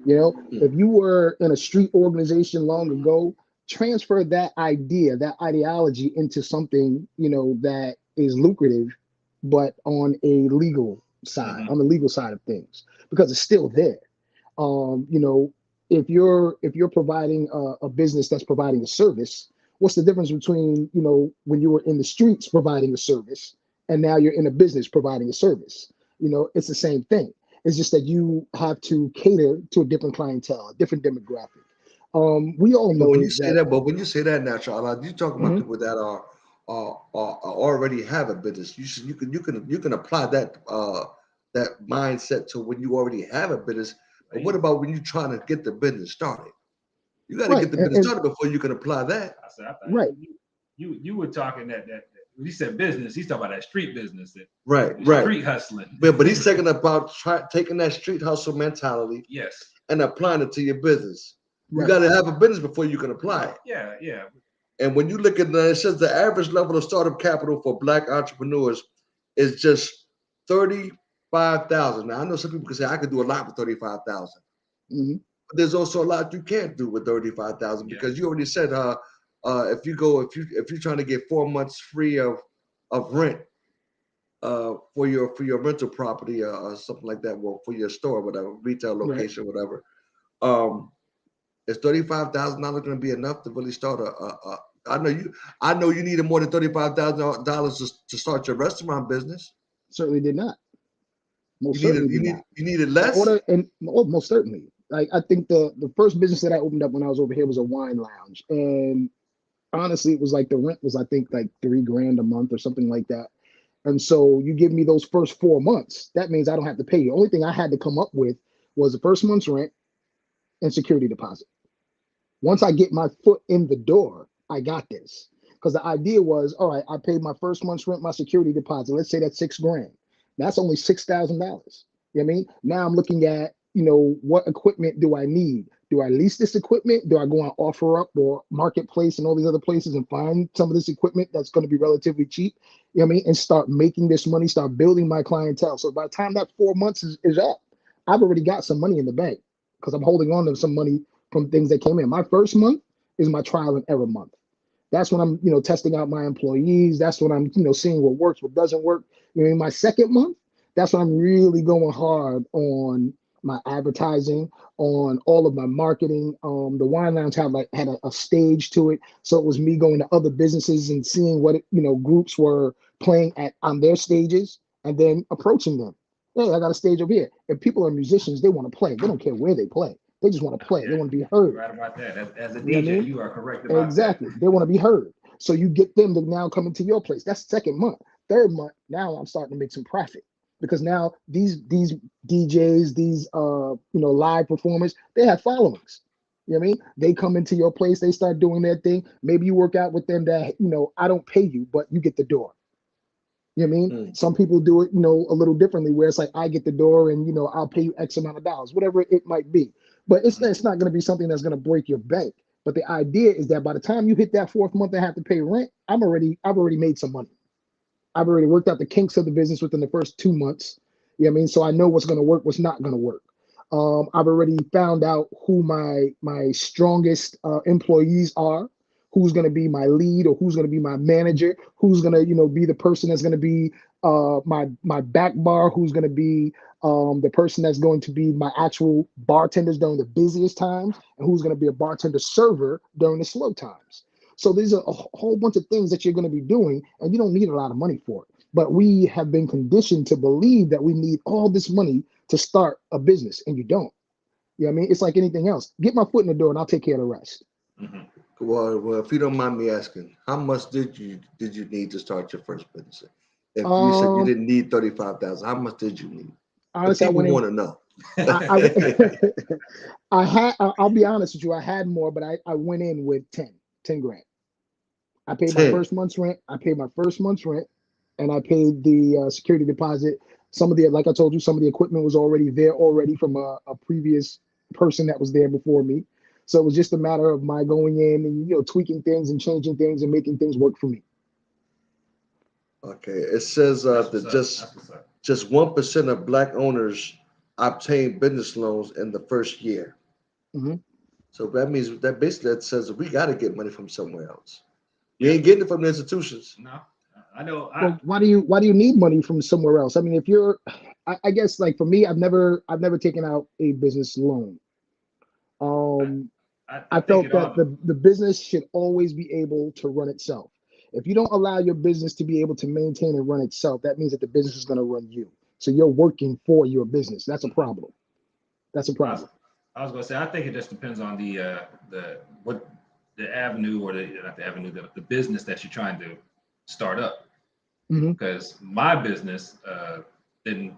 If you were in a street organization long ago, transfer that idea, that ideology into something, that is lucrative, but on a legal side, on the legal side of things, because it's still there. If you're providing a business that's providing a service, what's the difference between, when you were in the streets providing a service and now you're in a business providing a service? It's the same thing. It's just that you have to cater to a different clientele, a different demographic. We all know when you say that, but when you say that now, Charlotte, you talking about people that are already have a business. You can apply that mindset to when you already have a business. But what about when you're trying to get the business started? You got to get the business started before you can apply that. Right. You were talking that when he said business, he's talking about that street business. Right. Street hustling. But he's taking taking that street hustle mentality. Yes. And applying it to your business. Right. You got to have a business before you can apply it. Yeah. And when you look at it says the average level of startup capital for Black entrepreneurs is just 35,000. Now I know some people can say I could do a lot with 35,000, Mm-hmm. but there's also a lot you can't do with 35,000 Yeah. because you already said if you're trying to get 4 months free of rent for your rental property or something like that, well for your store, whatever retail Right. location, whatever. Um, is $35,000 going to be enough to really start I know you needed more than $35,000 to start your restaurant business. Certainly did not. You Most needed certainly did not. you needed In less. order, and most certainly, like I think the first business that I opened up when I was over here was a wine lounge, and honestly, it was like the rent was I think like $3,000 a month or something like that. And so you give me those first 4 months, that means I don't have to pay you. The only thing I had to come up with was the first month's rent and security deposit. Once I get my foot in the door, I got this. Because the idea was, all right, I paid my first month's rent, my security deposit. Let's say that's $6,000. That's only $6,000. You know what I mean? Now I'm looking at, what equipment do I need? Do I lease this equipment? Do I go on OfferUp or Marketplace and all these other places and find some of this equipment that's going to be relatively cheap? You know what I mean? And start making this money, start building my clientele. So by the time that 4 months is up, I've already got some money in the bank because I'm holding on to some money from things that came in. My first month is my trial and error month. That's when I'm, testing out my employees. That's when I'm, seeing what works, what doesn't work. In my second month, that's when I'm really going hard on my advertising, on all of my marketing. The wine lounge had a stage to it, so it was me going to other businesses and seeing what groups were playing on their stages, and then approaching them. Hey, I got a stage over here. If people are musicians, they want to play. They don't care where they play. They just want to play. Yeah, They want to be you're heard. right about that. As a You know what I DJ, mean? you are correct about that. Exactly. They want to be heard. So you get them to now come into your place. That's the second month. Third month, now I'm starting to make some profit because now these DJs, these live performers, they have followings. You know what I mean? They come into your place, they start doing their thing. Maybe you work out with them that, I don't pay you, but you get the door. You know what I mean? Mm. Some people do it, a little differently where it's like I get the door and I'll pay you X amount of dollars, whatever it might be. But it's not going to be something that's going to break your bank. But the idea is that by the time you hit that fourth month and have to pay rent, I've already made some money. I've already worked out the kinks of the business within the first 2 months. You know what I mean? So I know what's going to work, what's not going to work. I've already found out who my strongest employees are, who's going to be my lead or who's going to be my manager, who's going to be the person that's going to be my back bar, who's going to be the person that's going to be my actual bartenders during the busiest times, and who's going to be a bartender server during the slow times. So these are a whole bunch of things that you're going to be doing, and you don't need a lot of money for it. But we have been conditioned to believe that we need all this money to start a business, and you don't. You know what I mean? It's like anything else. Get my foot in the door, and I'll take care of the rest. Mm-hmm. Well, if you don't mind me asking, how much did you need to start your first business? If you said you Um, didn't need 35,000, how much did you need? The Honestly, I people went in. want to know. I'll be honest with you. I had more, but I went in with 10 grand. I paid my 10. first month's rent. I paid my first month's rent, and I paid the security deposit. Some of the, like I told you, some of the equipment was already there already from a previous person that was there before me. So it was just a matter of my going in and tweaking things and changing things and making things work for me. Okay. It says That's what's that up. That's what's up. just 1% of Black owners obtain business loans in the first year. Hmm. So that means that basically that says that we got to get money from somewhere else. We Yeah. ain't getting it from the institutions. No, I know. Well, why do you need money from somewhere else? I mean, if you're, I guess like for me, I've never taken out a business loan. I, Um, I I think felt it that all. the business should always be able to run itself. If you don't allow your business to be able to maintain and run itself, that means that the business is going to run you. So you're working for your business. That's a problem. That's a I was, problem. I was gonna say. I think it just depends on the avenue or the not the avenue the business that you're trying to start up. Hmm. Because my business didn't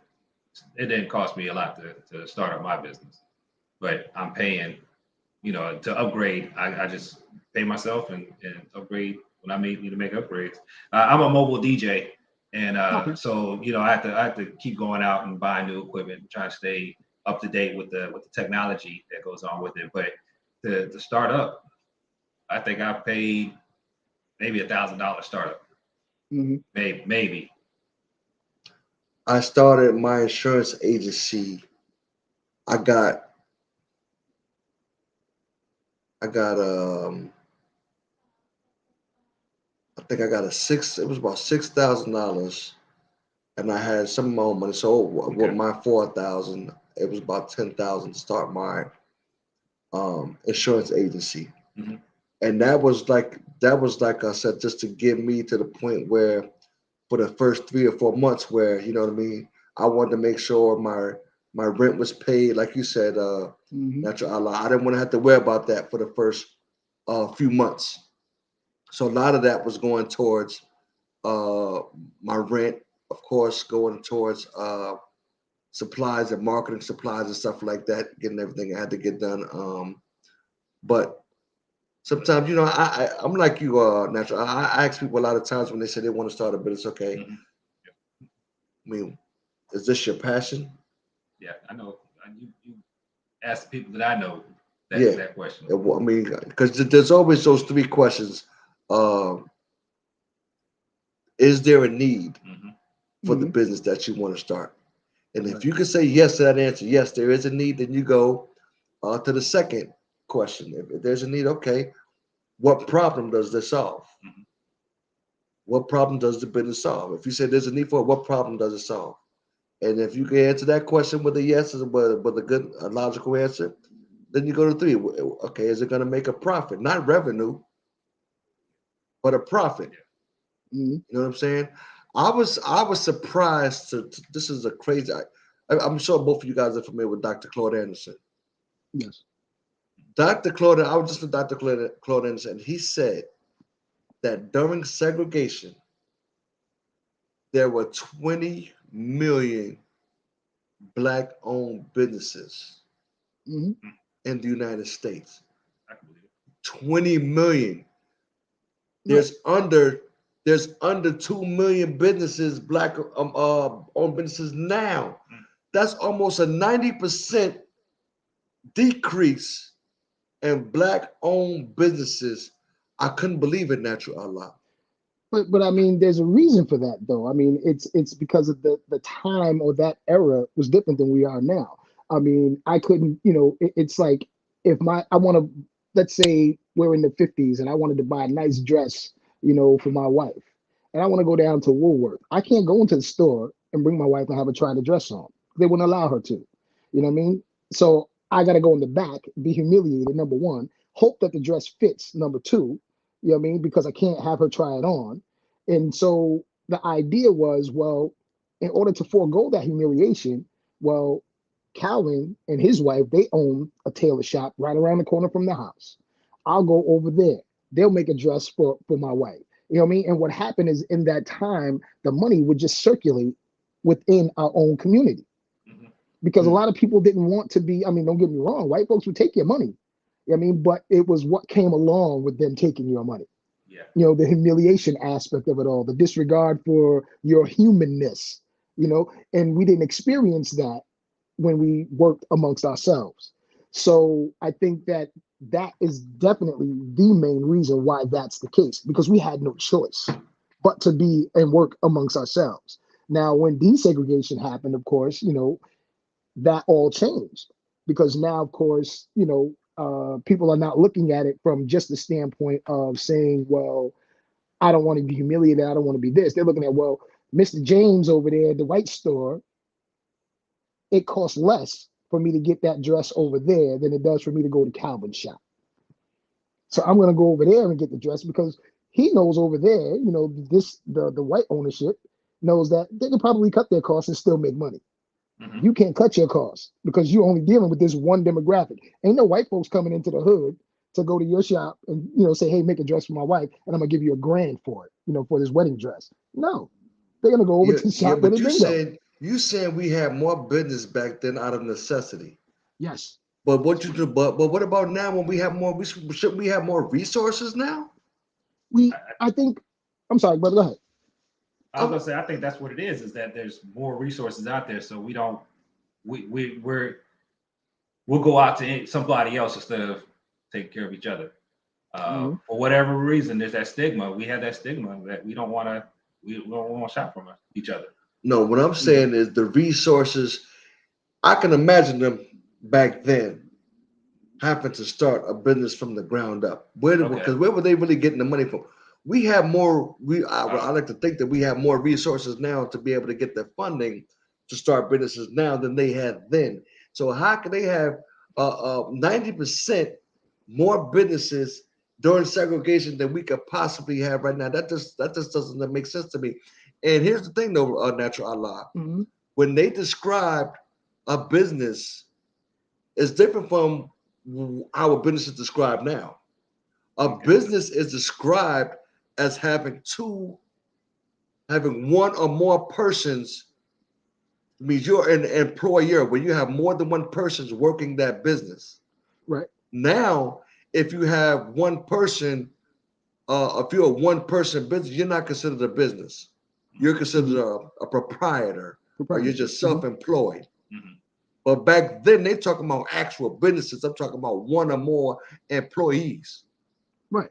it didn't cost me a lot to start up my business, but I'm paying to upgrade. I just pay myself and upgrade when I need to make upgrades. I'm a mobile DJ, and Okay. so I have to keep going out and buying new equipment, and trying to stay up to date with the technology that goes on with it. But to start up, I think I paid maybe $1,000 startup. Mm-hmm. Maybe. I started my insurance agency. I got I think I got it was about $6,000, and I had some of my own money. So with my 4,000, it was about 10,000 to start my insurance agency. Mm-hmm. And that was like I said, just to get me to the point where for the first 3 or 4 months where, you know what I mean, I wanted to make sure my rent was paid, like you said, natural Allah. I didn't want to have to worry about that for the first few months. So a lot of that was going towards my rent, of course, going towards supplies and marketing supplies and stuff like that, getting everything I had to get done. But sometimes, I'm like you, Natural. I ask people a lot of times when they say they want to start a business, okay, Mm-hmm. I mean, is this your passion? Yeah, I know. You ask people that I know that question. I mean, because there's always those three questions. Is there a need for the business that you want to start? And if you can say yes to that answer, yes, there is a need, then you go to the second question. If there's a need, okay, what problem does this solve? What problem does the business solve? If you say there's a need for it, what problem does it solve? And if you can answer that question with a yes, with a good, logical answer, then you go to three. Okay, is it going to make a profit? Not revenue, but a profit. You know what I'm saying? I was surprised this is a crazy. I'm sure both of you guys are familiar with Dr. Claude Anderson. Yes. Dr. Claude, I was just with Dr. Claude Anderson, and he said that during segregation, there were 20 million Black-owned businesses in the United States. 20 million. There's under 2 million businesses, Black-owned businesses now. That's almost a 90% decrease in Black-owned businesses. I couldn't believe it, Natural Allah. But I mean, there's a reason for that, though. I mean, it's because of the time or that era was different than we are now. I mean, I couldn't, it's like if I want to, let's say we're in the 50s and I wanted to buy a nice dress, for my wife, and I want to go down to Woolworth. I can't go into the store and bring my wife and have her try the dress on. They wouldn't allow her to. You know what I mean? So I got to go in the back, be humiliated, number one, hope that the dress fits, number two, you know what I mean? Because I can't have her try it on. And so the idea was, well, in order to forego that humiliation, well, Calvin and his wife, they own a tailor shop right around the corner from the house. I'll go over there. They'll make a dress for my wife. You know what I mean? And what happened is in that time, the money would just circulate within our own community. Because a lot of people didn't want to be, I mean, don't get me wrong, white folks would take your money. You know what I mean? But it was what came along with them taking your money. Yeah. The humiliation aspect of it all, the disregard for your humanness, and we didn't experience that when we worked amongst ourselves. So I think that is definitely the main reason why that's the case, because we had no choice but to be and work amongst ourselves. Now, when desegregation happened, of course, that all changed, because now, of course, people are not looking at it from just the standpoint of saying, well, I don't want to be humiliated. I don't want to be this. They're looking at, well, Mr. James over there at the white store, it costs less for me to get that dress over there than it does for me to go to Calvin's shop. So I'm going to go over there and get the dress because he knows over there, the white ownership knows that they can probably cut their costs and still make money. You can't cut your costs because you're only dealing with this one demographic. Ain't no white folks coming into the hood to go to your shop and say, hey, make a dress for my wife, and I'm gonna give you $1,000 for it, for this wedding dress. No, they're gonna go over to the shop with a dingo. You said we had more business back then out of necessity. Yes. But what you do? But what about now? When we have more, should we have more resources now? I think. I'm sorry, brother. Go ahead. I was gonna say, I think that's what it is that there's more resources out there, so we'll go out to somebody else instead of taking care of each other. For whatever reason, there's that stigma. We have that stigma that we don't want to shop from each other. No, what I'm saying is the resources. I can imagine them back then having to start a business from the ground up. Because where were they really getting the money from? We have more. I like to think that we have more resources now to be able to get the funding to start businesses now than they had then. So how can they have 90% more businesses during segregation than we could possibly have right now? That just doesn't make sense to me. And here's the thing, though, Natural Allah, when they described a business, it's different from how a business is described now. A business is described as having one or more persons. Means you're an employer when you have more than one person working that business. Right. Now, if you have one person, if you're a one-person business, you're not considered a business. You're considered a proprietor, or you're just self-employed. But back then, they're talking about actual businesses. I'm talking about one or more employees. Right.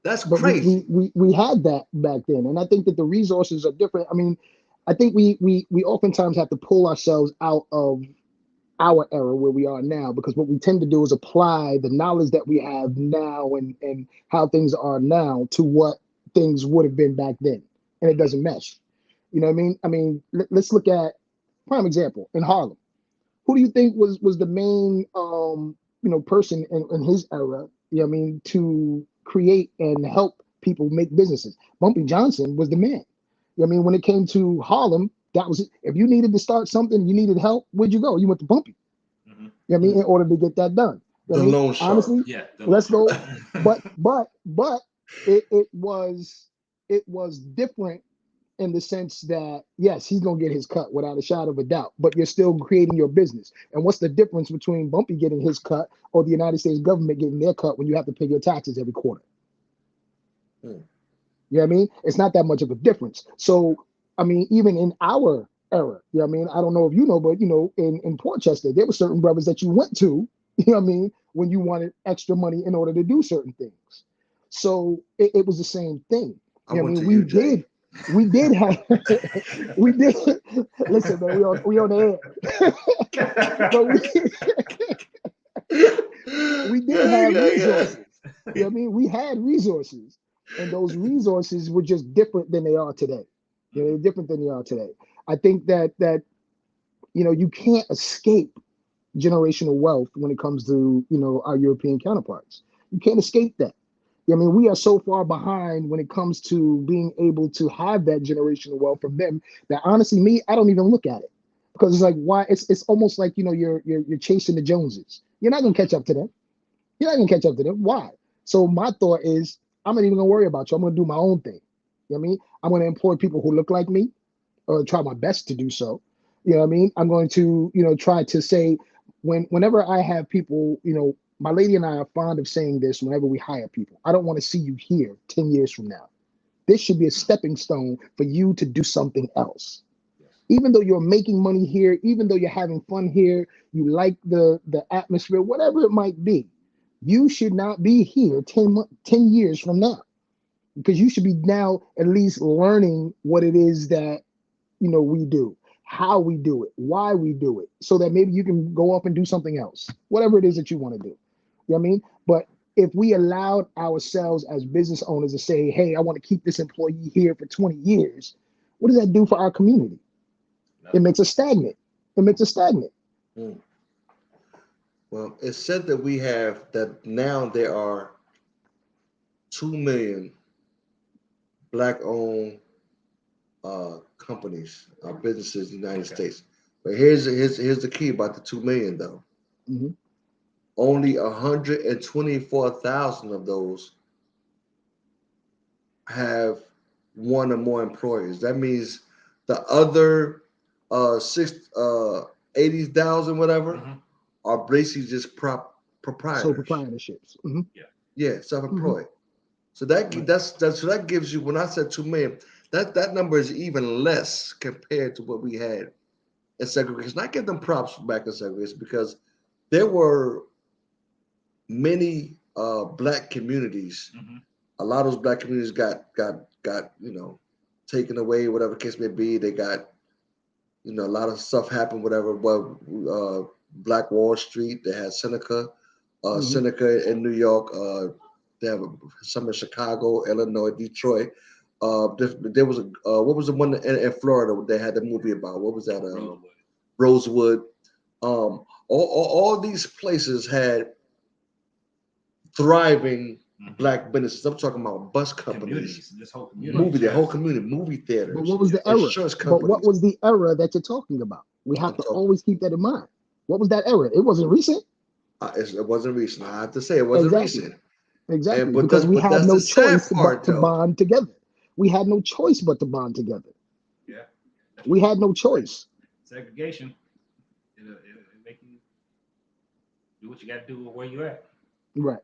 That's but crazy. We had that back then, and I think that the resources are different. I mean, I think we oftentimes have to pull ourselves out of our era where we are now, because what we tend to do is apply the knowledge that we have now and how things are now to what things would have been back then, and it doesn't mesh. You know what I mean? I mean, let's look at prime example in Harlem. Who do you think was the main person in his era? You know what I mean, to create and help people make businesses? Bumpy Johnson was the man. You know what I mean, when it came to Harlem, that was it. If you needed to start something, you needed help, where'd you go? You went to Bumpy. You know what I mean, in order to get that done. You know the loan shark. Honestly, let's go. But it was different in the sense that, yes, he's going to get his cut without a shadow of a doubt, but you're still creating your business. And what's the difference between Bumpy getting his cut or the United States government getting their cut when you have to pay your taxes every quarter? You know what I mean? It's not that much of a difference. So, I mean, even in our era, you know what I mean? I don't know if you know, but, in Portchester, there were certain brothers that you went to, you know what I mean, when you wanted extra money in order to do certain things. So it was the same thing. You know what I mean? We did have, we did. Listen, man, we on the air, but we did have resources. You know what I mean? We had resources, and those resources were just different than they are today. They're different than they are today. I think that you can't escape generational wealth when it comes to our European counterparts. You can't escape that. I mean, we are so far behind when it comes to being able to have that generational wealth from them that honestly, I don't even look at it, because it's like, why? It's almost like you're chasing the Joneses. You're not gonna catch up to them. You're not gonna catch up to them. Why? So my thought is, I'm not even gonna worry about you. I'm gonna do my own thing. You know what I mean? I'm gonna employ people who look like me, or try my best to do so. You know what I mean? I'm going to try to say, whenever I have people, my lady and I are fond of saying this whenever we hire people. I don't want to see you here 10 years from now. This should be a stepping stone for you to do something else. Even though you're making money here, even though you're having fun here, you like the atmosphere, whatever it might be, you should not be here 10 years from now, because you should be now at least learning what it is that we do, how we do it, why we do it, so that maybe you can go up and do something else, whatever it is that you want to do. You know what I mean? But if we allowed ourselves as business owners to say, hey, I want to keep this employee here for 20 years, what does that do for our community? No. It makes us stagnant. Well, it's said that now there are 2 million Black-owned companies, businesses in the United States. But here's the key about the 2 million, though. Only 124,000 of those have one or more employees. That means the other 80,000 whatever are basically just proprietors. So proprietorships. Yeah, self-employed. So that gives you, when I said 2 million, that number is even less compared to what we had in segregation. I give them props back in segregation, because there were many black communities. Mm-hmm. A lot of those black communities got taken away, whatever case may be. They got a lot of stuff happened, whatever. But Black Wall Street, they had Mhm. Seneca in New York. They have some in Chicago, Illinois, Detroit. There was what was the one in Florida they had the movie about? What was that? Rosewood. Rosewood. All these places had thriving Mm-hmm. black businesses. I'm talking about bus companies, Communities. This whole community. the whole Yes. community, movie But theaters, what was the Yes. error? insurance But what companies. was the error that you're talking about? We have I'm to talking. always keep that in mind. What was that error? It wasn't recent. It wasn't recent. I have to say it wasn't Exactly. recent. And Exactly. but Because that's we but had that's no the sad choice but part to though. bond together. We had no choice but to bond together. Yeah. That's We true. had no choice. Segregation. It make you do what you got to do where you at. Right.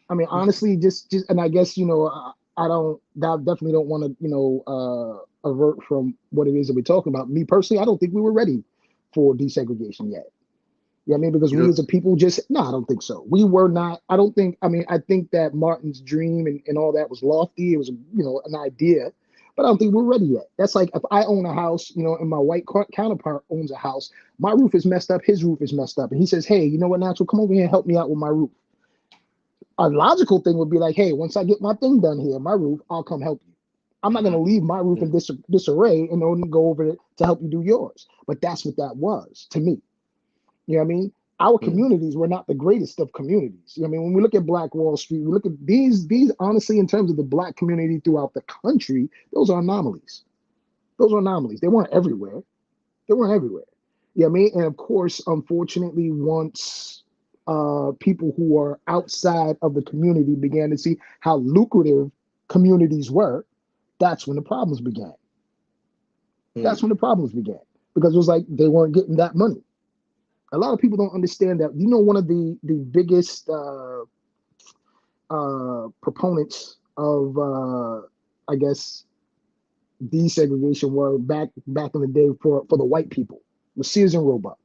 I mean, honestly, just, and I guess I don't, I definitely don't want to, avert from what it is that we're talking about. Me personally, I don't think we were ready for desegregation yet. Yeah, I mean, because You we know, as a people just, no, I don't think so. We were not, I don't think, I mean, I think that Martin's dream and all that was lofty. It was, an idea, but I don't think we're ready yet. That's like if I own a house, and my white counterpart owns a house, my roof is messed up, his roof is messed up. And he says, hey, you know what, Natural, come over here and help me out with my roof. A logical thing would be like, hey, once I get my thing done here, my roof, I'll come help you. I'm not going Mm-hmm. to leave my roof in mm, disarray and only go over it to help you do yours. But that's what that was to me. You know what I mean? Our mm, communities were not the greatest of communities. You know what I mean? When we look at Black Wall Street, we look at these honestly, in terms of the black community throughout the country, those are anomalies. Those are anomalies. They weren't everywhere. They weren't everywhere. You know what I mean? And of course, unfortunately, once people who are outside of the community began to see how lucrative communities were, that's when the problems began. That's mm. when the problems began. Because it was like they weren't getting that money. A lot of people don't understand that. One of the biggest proponents of I guess desegregation were back in the day for the white people was Sears and Roebuck.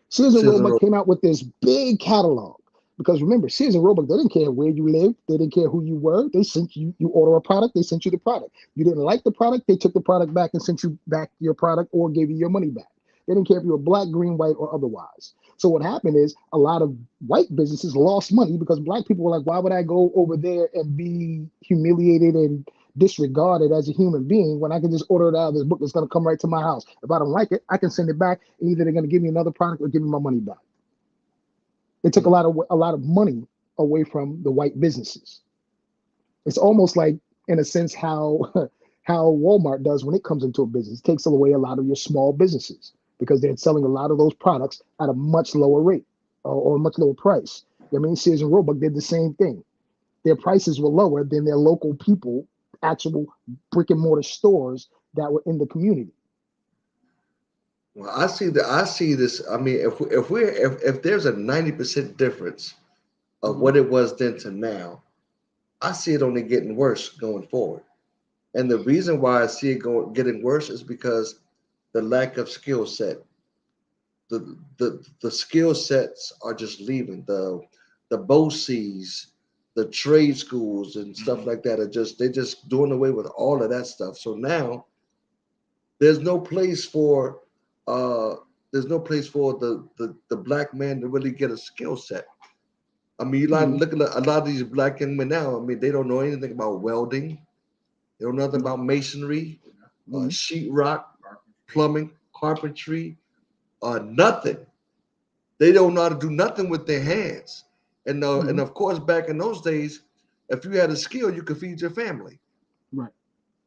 Sears and Citizen Roebuck Row. came out with this big catalog because remember, Sears and Roebuck, they didn't care where you lived, they didn't care who you were. They sent you order a product, they sent you the product. You didn't like the product, they took the product back and sent you back your product or gave you your money back. They didn't care if you were black, green, white, or otherwise. So what happened is a lot of white businesses lost money because black people were like, why would I go over there and be humiliated and disregarded as a human being when I can just order it out of this book that's going to come right to my house? If I don't like it, I can send it back. And either they're going to give me another product or give me my money back. It took Mm. a lot of money away from the white businesses. It's almost like, in a sense, how how Walmart does when it comes into a business. It takes away a lot of your small businesses because they're selling a lot of those products at a much lower rate or a much lower price. I mean, Sears and Roebuck did the same thing. Their prices were lower than their local people, actual brick and mortar stores that were in the community. Well, I see this. I mean, if there's a 90% difference of Mhm. what it was then to now, I see it only getting worse going forward. And the reason why I see it getting worse is because the lack of skill set. The skill sets are just leaving. The BOCES, the trade schools and Mm-hmm. stuff like that are they're just doing away with all of that stuff. So now there's no place for uh the black man to really get a skill set. I mean, you like Mhm. look at a lot of these black young men now. I mean, they don't know anything about welding. They don't know nothing No. about masonry, Mhm. sheetrock, plumbing, carpentry, nothing. They don't know how to do nothing with their hands. And Mhm. of course, back in those days, if you had a skill, you could feed your family. Right.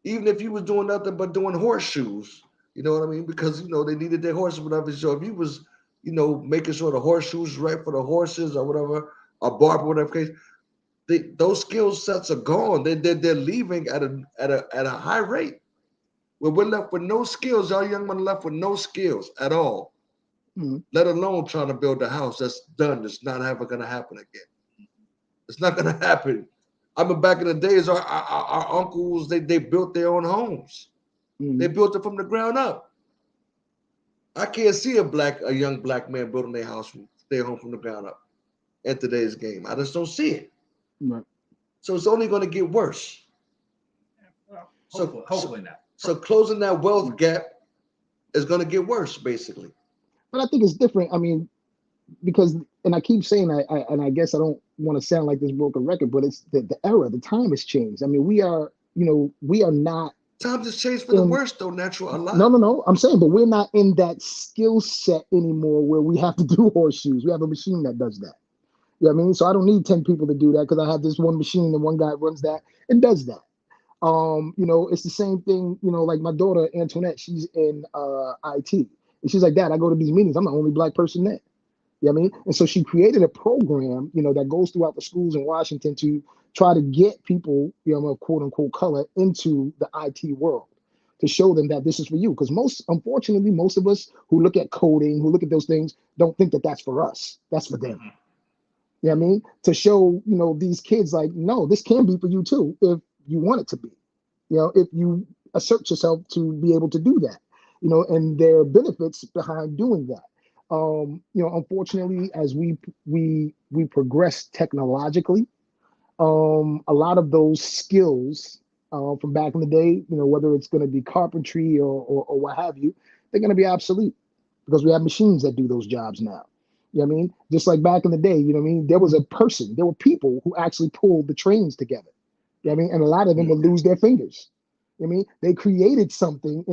Even if you was doing nothing but doing horseshoes, you know what I mean? Because they needed their horses, whatever. So if you was, making sure the horseshoes right for the horses or whatever, or barber, whatever case, those skill sets are gone. They're leaving at a high rate. When we're left with no skills, our young men are left with no skills at all, Mhm. let alone trying to build a house that's done. It's not ever going to happen again. It's not going to happen. I mean, back in the days, our uncles, they built their own homes. They Mhm. built it from the ground up. I can't see a young black man building their home from the ground up. in today's game. I just don't see it. Right. So it's only going to get worse. Well, So, hopefully not. so closing that wealth gap is going to get worse, basically. But I think it's different. I mean, because, and I keep saying, and I guess I don't want to sound like this broken record, but it's the era, the time has changed. I mean, we are not Times has changed for the in, worse, though, natural, a no, lot. no, no. I'm saying, but we're not in that skill set anymore where we have to do horseshoes. We have a machine that does that. You know what I mean? So I don't need 10 people to do that because I have this one machine and one guy runs that and does that. It's the same thing, like my daughter Antoinette, she's in IT. And she's like, Dad, I go to these meetings. I'm the only black person there. You know what I mean? And so she created a program, that goes throughout the schools in Washington to try to get people, of quote unquote color into the IT world to show them that this is for you. Because unfortunately, most of us who look at coding, who look at those things, don't think that that's for us. That's for them. Mhm. You know what I mean? To show, these kids like, no, this can be for you too, if you want it to be. If you assert yourself to be able to do that, and there are benefits behind doing that. Unfortunately, as we progress technologically, a lot of those skills from back in the day, whether it's going to be carpentry or what have you, they're going to be obsolete because we have machines that do those jobs now. You know what I mean? Just like back in the day, you know what I mean? There were people who actually pulled the trains together. You know what I mean? And a lot of them would lose their fingers. You know what I mean? They created something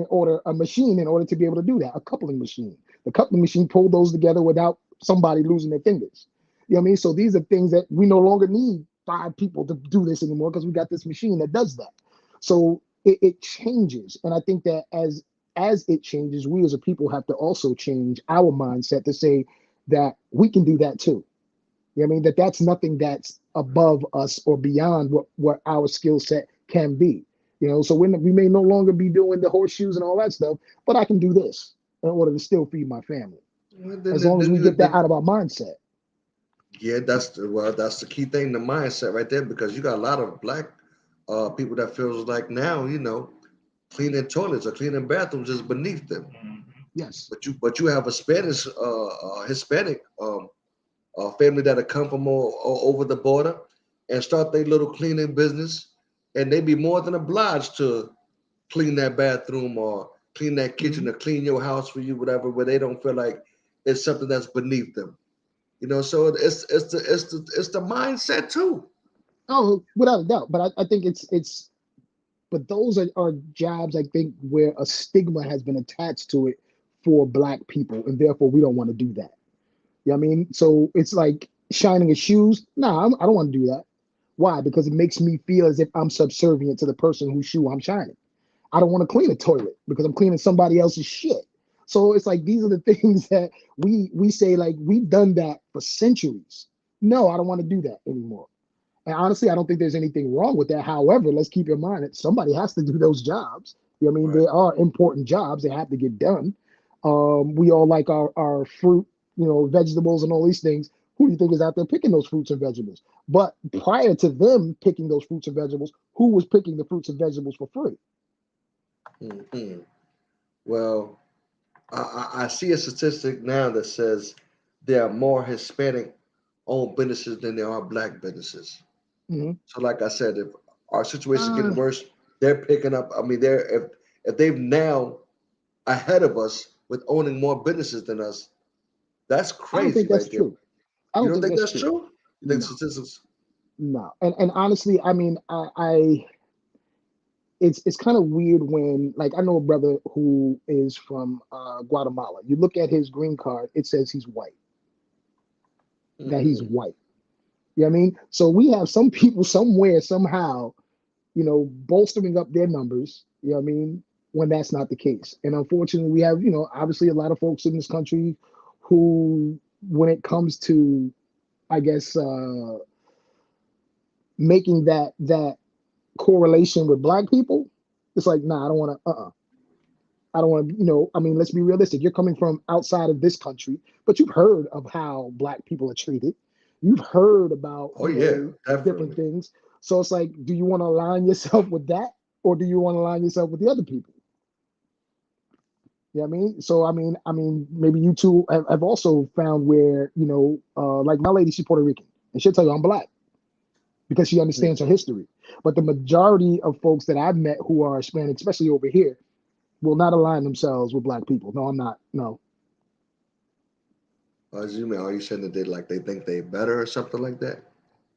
a machine in order to be able to do that, a coupling machine. The coupling machine pulled those together without somebody losing their fingers. You know what I mean? So these are things that we no longer need 5 people to do this anymore because we got this machine that does that. So it changes. And I think that as it changes, we as a people have to also change our mindset to say that we can do that too. You know what I mean? That's nothing that's above us or beyond what our skill set can be. So we may no longer be doing the horseshoes and all that stuff, but I can do this in order to still feed my family. Well, As long as we get that out of our mindset. yeah, that's the key thing, the mindset right there, because you got a lot of black people that feels like now, cleaning toilets or cleaning bathrooms is beneath them. Mhm. Yes. But you have a Spanish, Hispanic family that have come from over the border and start their little cleaning business, and they be more than obliged to clean that bathroom or clean that kitchen Mhm. or clean your house for you, whatever, where they don't feel like it's something that's beneath them. So it's the mindset too. Oh, without a doubt. But I think but those are jobs, I think, where a stigma has been attached to it for black people, and therefore we don't want to do that. You know what I mean? So it's like shining his shoes. Nah, I don't want to do that. Why? Because it makes me feel as if I'm subservient to the person whose shoe I'm shining. I don't want to clean a toilet because I'm cleaning somebody else's shit. So it's like these are the things that we say like we've done that for centuries. No, I don't want to do that anymore. And honestly, I don't think there's anything wrong with that. However, let's keep in mind that somebody has to do those jobs. You know what I mean? Right. They are important jobs. They have to get done. We all like our fruit, vegetables and all these things. Who do you think is out there picking those fruits and vegetables? But prior to them picking those fruits and vegetables, who was picking the fruits and vegetables for free? Hmm. Well, I see a statistic now that says there are more Hispanic owned businesses than there are black businesses. Hmm. So, like I said, if our situation Uh, getting worse, they're picking up. I mean, if they've now ahead of us with owning more businesses than us, that's I don't crazy think that's right there. true. I You don't don't think think that's that's true. true? You think No, statistics? no. And honestly, I mean, it's kind of weird when like I know a brother who is from Guatemala. You look at his green card, it says he's white. That he's Hmm. white. You know what I mean? So we have some people somewhere somehow, bolstering up their numbers. You know what I mean? When that's not the case, and unfortunately, we have obviously a lot of folks in this country who, when it comes to, I guess, making that correlation with black people, it's like, nah, I don't want to. I don't want to, I mean, let's be realistic. You're coming from outside of this country, but you've heard of how black people are treated. You've heard about, Oh yeah, different definitely. things. So it's like, do you want to align yourself with that, or do you want to align yourself with the other people? You know Yeah, I mean, so maybe you two have also found where, like my lady, she's Puerto Rican, and she'll tell you I'm black because she understands her history. But the majority of folks that I've met who are Hispanic, especially over here, will not align themselves with black people. No, I'm not. No. As you mean, are you saying that they think they better or something like that?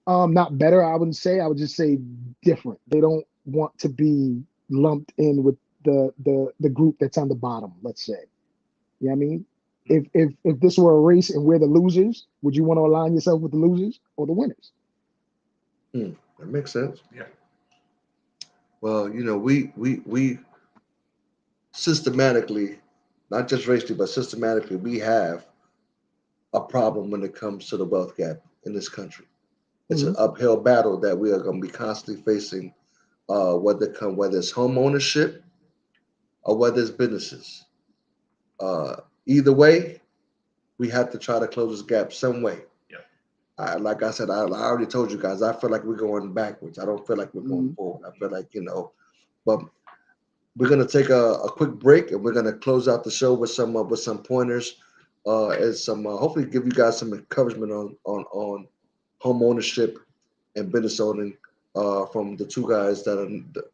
Not better, I wouldn't say. I would just say different. They don't want to be lumped in with the group that's on the bottom, let's say. You know what I mean? If this were a race and we're the losers, would you want to align yourself with the losers or the winners? That makes sense. Yeah. Well, we systematically, not just racially, but systematically, we have a problem when it comes to the wealth gap in this country. It's an uphill battle that we are going to be constantly facing, whether it's home ownership or whether it's businesses. Either way, we have to try to close this gap some way. Like I said, I already told you guys, I feel like we're going backwards. I don't feel like we're going forward. I feel like, but we're gonna take a quick break and we're gonna close out the show with some pointers, and some hopefully give you guys some encouragement on home ownership and business owning, from the two guys that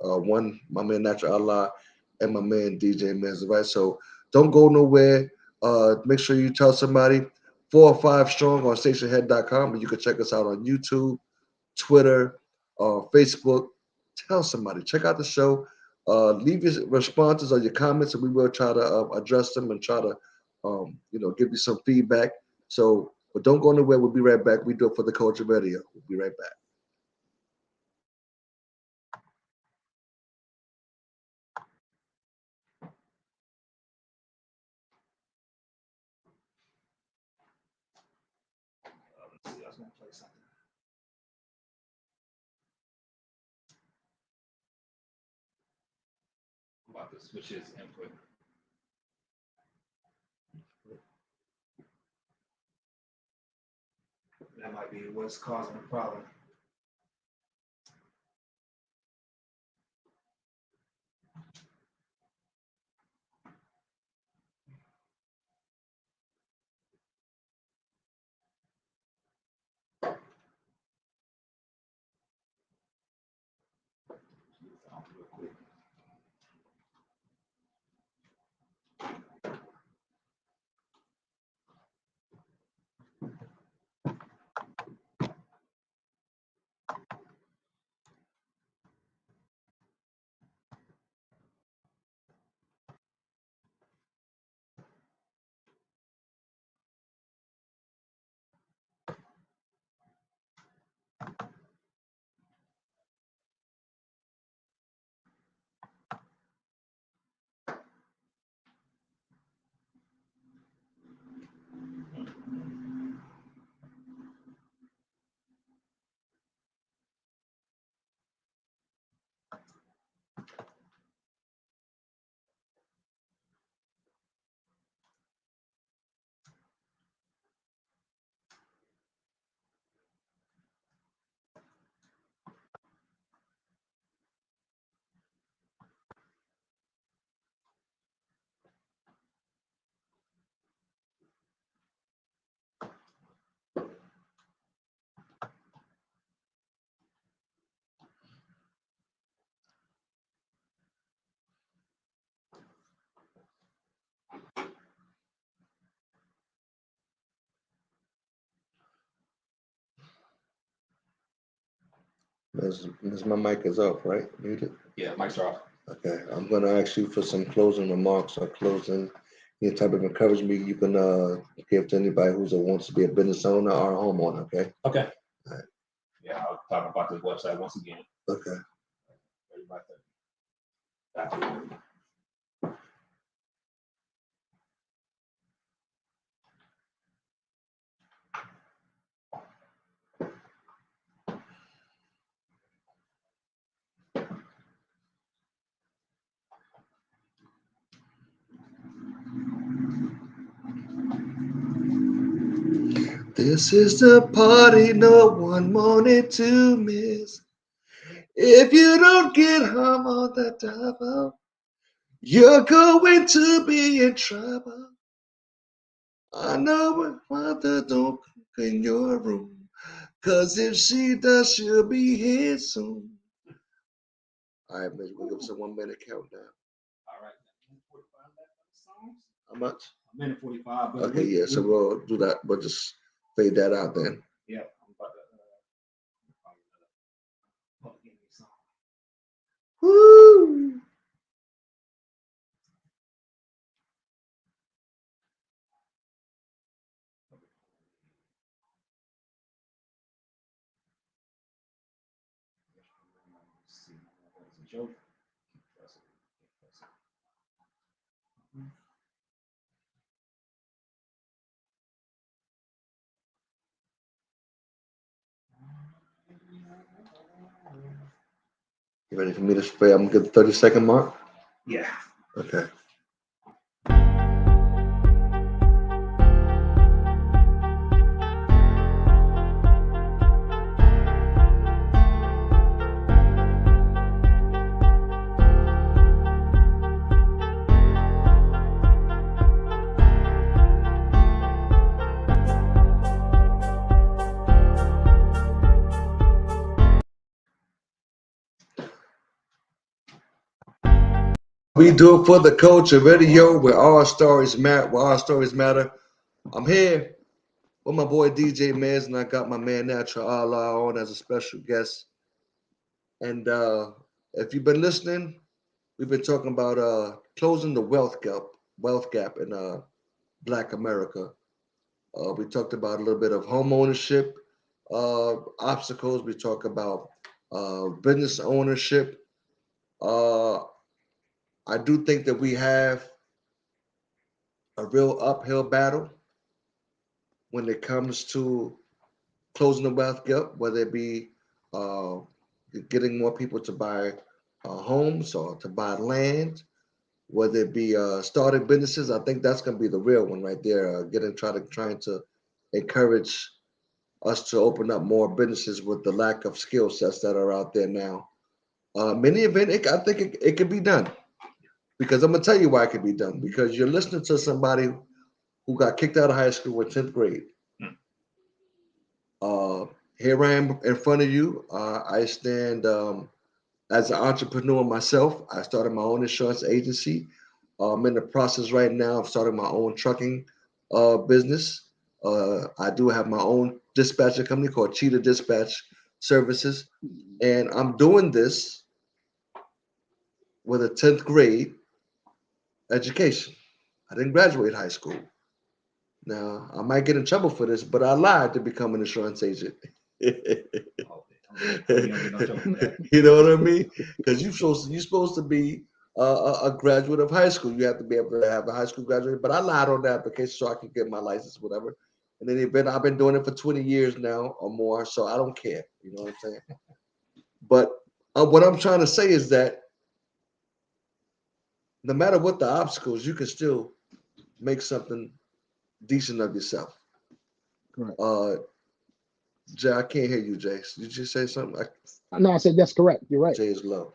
are one, my man Natural Allah and my man DJ Miz. Right, so don't go nowhere. Make sure you tell somebody. 4 or 5 strong on stationhead.com, and you can check us out on YouTube, Twitter, Facebook. Tell somebody. Check out the show. Leave your responses or your comments, and we will try to address them and try to, give you some feedback. So, but don't go anywhere. We'll be right back. We do it for the Culture Radio. We'll be right back. Let's see, I was gonna play something. I'm about to switch his input. That might be what's causing the problem. Real quick. My mic is off, right? Muted. Yeah, mics are off. Okay, I'm gonna ask you for some closing remarks or closing any type of encouragement you can give to anybody who wants to be a business owner or a homeowner. Okay. Okay. All right. Yeah, I'll talk about this website once again. Okay. This is the party no one wanted to miss. If you don't get home on the top of, You're going to be in trouble. I know my mother don't cook in your room. Cause if she does, she'll be here soon. All right, man, we'll give us a 1 minute countdown. All right. 45 songs. How much? A minute 45. But Okay, yeah, so we'll do that. We'll just fade that out then. Yeah, I'm about to song. Woo! Joke. You ready for me to spray? I'm gonna get the 30-second mark. Yeah. Okay. We do it for the culture radio where all stories matter. Where all stories matter. I'm here with my boy DJ Miz, and I got my man Natural Allah on as a special guest. And if you've been listening, we've been talking about closing the wealth gap in Black America. We talked about a little bit of home ownership obstacles. We talk about business ownership. Uh, I do think that we have a real uphill battle when it comes to closing the wealth gap, whether it be uh, getting more people to buy homes or to buy land, whether it be starting businesses. I think that's going to be the real one right there. Trying to encourage us to open up more businesses with the lack of skill sets that are out there now. Many event, I think it can be done because I'm gonna tell you why it can be done. Because you're listening to somebody who got kicked out of high school in 10th grade. Here I am in front of you. I stand as an entrepreneur myself. I started my own insurance agency. I'm in the process right now of starting my own trucking business. I do have my own dispatcher company called Cheetah Dispatch Services, and I'm doing this with a 10th grade education. I didn't graduate high school. Now, I might get in trouble for this, but I lied to become an insurance agent. You know what I mean? Because you're supposed to be a graduate of high school. You have to be able to have a high school graduate. But I lied on the application so I could get my license, whatever. And then I've been doing it for 20 years now or more, so I don't care. You know what I'm saying? But what I'm trying to say is that no matter what the obstacles, you can still make something decent of yourself. Correct. Jay, I can't hear you, Jay. Did you say something? No, I said that's correct. You're right. Jay is low.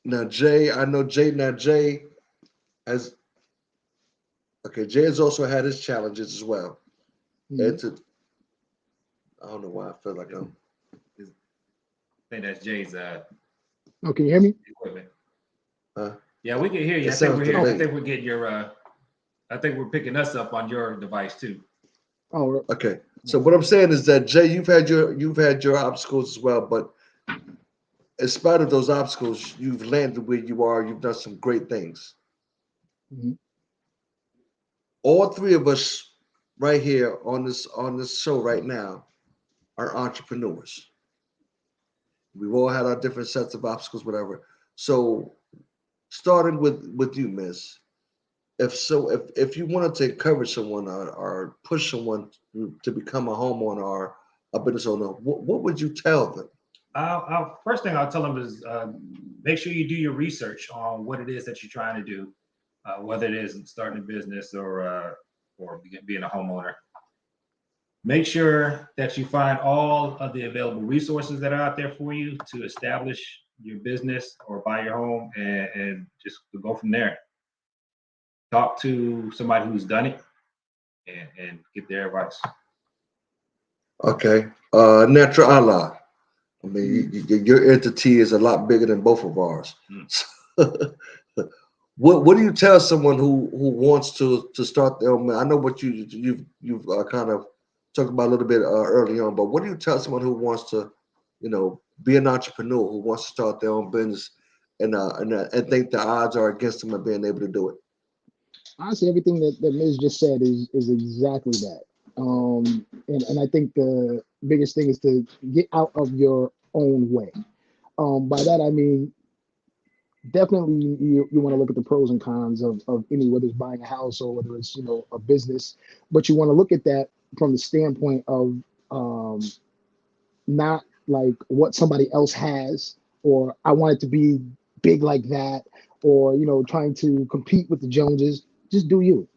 Now, Jay, I know Jay. Now, Jay has Jay has also had his challenges as well. Mhm. I don't know why I feel like I'm. I think that's Jay's Oh, can you hear me? equipment. Huh? Yeah, we can hear you. It I think sounds we're here. I delayed. think we're getting your I think we're picking us up on your device too. Oh, Okay. So what I'm saying is that Jay, you've had your obstacles as well, but in spite of those obstacles, you've landed where you are. You've done some great things. mhm. All three of us right here on this show right now are entrepreneurs. We've all had our different sets of obstacles, whatever. So starting with you, Miss. If you wanted to encourage someone or push someone to become a homeowner or a business owner, what would you tell them? First thing I'll tell them is make sure you do your research on what it is that you're trying to do, whether it is starting a business or being a homeowner. Make sure that you find all of the available resources that are out there for you to establish your business or buy your home, and just go from there. Talk to somebody who's done it, and get their advice. Okay. Natural Allah. I mean, Mm. your entity is a lot bigger than both of ours. Mm. What do you tell someone who wants to start their own? I know what you've kind of talked about a little bit early on, but what do you tell someone who wants to, be an entrepreneur who wants to start their own business and think the odds are against them of being able to do it? Honestly, everything that Ms. just said is exactly that. And I think the biggest thing is to get out of your own way. By that I mean definitely you want to look at the pros and cons of any, whether it's buying a house or whether it's a business, but you want to look at that from the standpoint of um, not like what somebody else has, or I want it to be big like that, or trying to compete with the Joneses. Just do you.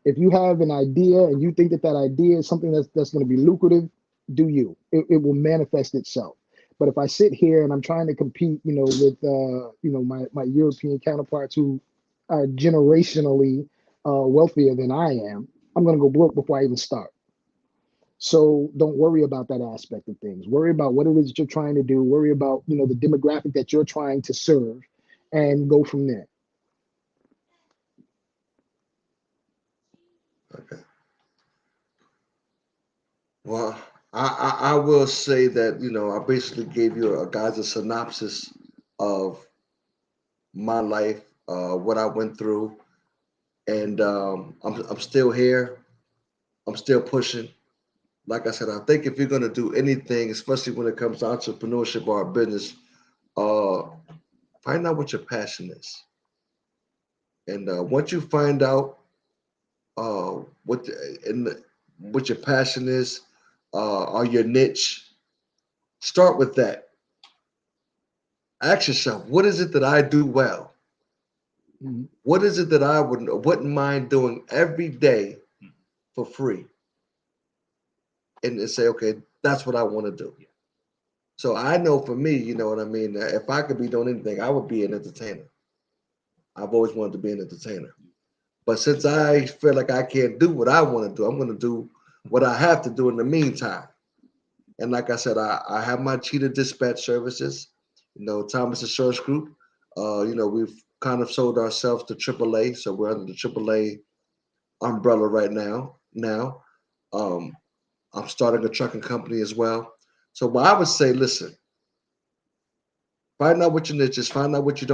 If you have an idea and you think that that idea is something that's going to be lucrative, do you. It will manifest itself. But if I sit here and I'm trying to compete, with my European counterparts who are generationally wealthier than I am, I'm going to go broke before I even start. So don't worry about that aspect of things. Worry about what it is that you're trying to do. Worry about the demographic that you're trying to serve, and go from there. Okay. Well, I will say that I basically gave you a synopsis of my life, what I went through, and I'm still here. I'm still pushing. Like I said, I think if you're gonna do anything, especially when it comes to entrepreneurship or a business, uh, find out what your passion is, and once you find out what what your passion is, or your niche, start with that. Ask yourself, what is it that I do well? Mhm. What is it that I wouldn't mind doing every day for free? And then say, okay, that's what I want to do. So I know for me, you know what I mean. If I could be doing anything, I would be an entertainer. I've always wanted to be an entertainer. But since I feel like I can't do what I want to do, I'm going to do what I have to do in the meantime. And like I said, I have my cheetah dispatch services, Thomas Insurance Group. We've kind of sold ourselves to AAA, so we're under the AAA umbrella right now. Um, I'm starting a trucking company as well. So what I would say, listen, find out what your niche is. Find out what you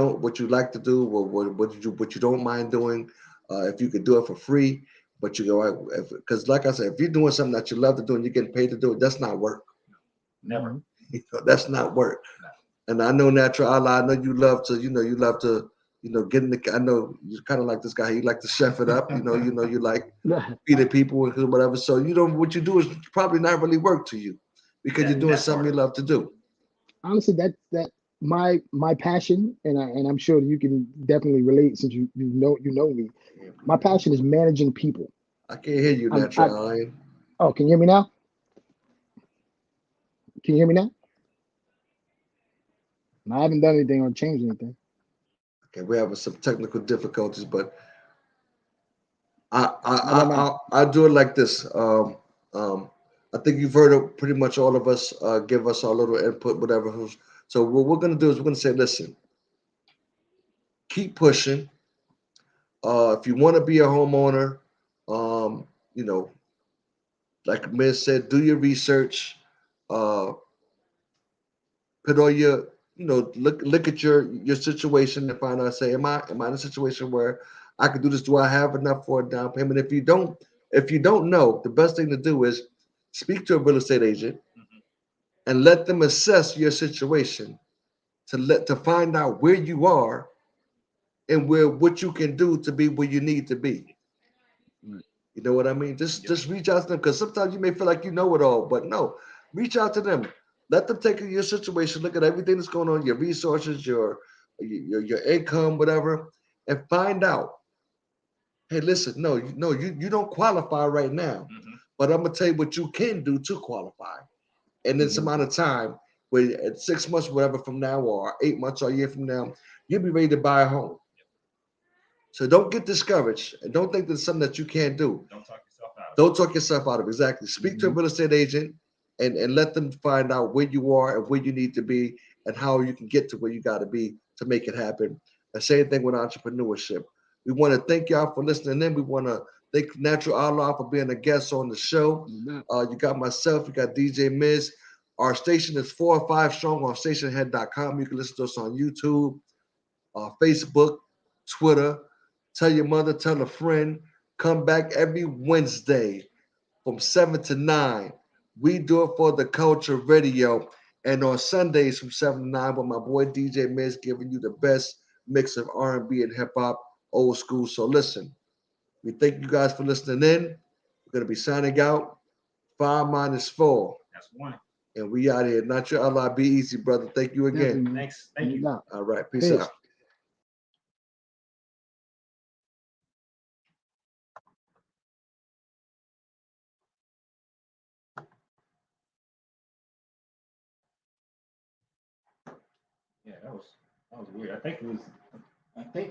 like to do, what you don't mind doing. If you could do it for free, but you go because, like I said, if you're doing something that you love to do and you're getting paid to do it, that's not work. Never. That's not work. And I know Natural Allah, I know you love to, get in the. I know you're kind of like this guy. You like to chef it up. You like feeding people and whatever. So what you do is probably not really work to you because you're doing something you love to do. Honestly, that my passion, and I'm sure you can definitely relate since you know me. My passion is managing people. I can't hear you, I'm I Natural Allah. Oh, can you hear me now? Can you hear me now? I haven't done anything or changed anything. Okay, we're having some technical difficulties, but I I How about I now? I do it like this. I think you've heard of pretty much all of us give us our little input, whatever. So what we're gonna do is we're gonna say, listen, keep pushing. If you want to be a homeowner, um, you know, like Miz said, do your research. Uh, put all your, look at your situation and find out. Say, am I in a situation where I can do this? Do I have enough for a down payment? If you don't know, the best thing to do is speak to a real estate agent Mhm. and let them assess your situation to find out where you are and where what you can do to be where you need to be. Right. You know what I mean? Just Yep. just reach out to them because sometimes you may feel like you know it all, but no, reach out to them. Let them take your situation, look at everything that's going on, your resources, your income, whatever, and find out. Hey, listen, no, no, you don't qualify right now, Mhm. but I'm gonna tell you what you can do to qualify. And in some Exactly. amount of time, where at 6 months, whatever from now, or 8 months or a year from now, you'll be ready to buy a home. So don't get discouraged and don't think there's something that you can't do. Don't talk yourself out of it. Don't talk yourself out of it. Exactly. Speak to a Mhm. real estate agent and let them find out where you are and where you need to be and how you can get to where you got to be to make it happen. The same thing with entrepreneurship. We want to thank y'all for listening in. We want to thank Natural Allah for being a guest on the show. You got myself, you got DJ Miz. Our station is 4 or 5 strong on stationhead.com. You can listen to us on YouTube, Facebook, Twitter. Tell your mother, tell a friend. Come back every Wednesday from 7 to 9. We do it for the Culture Radio. And on Sundays from 7 to 9 with my boy DJ Miz giving you the best mix of R&B and hip hop, old school. So listen, we thank you guys for listening in. We're going to be signing out 5 minus 4. That's one. And we out here. Not your Allah. Be easy, brother. Thank you again. Definitely, man. Thanks. Thank you. All right. Peace Peace. out. Yeah, that was weird. I think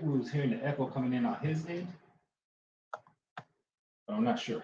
we was hearing the echo coming in on his end, but I'm not sure.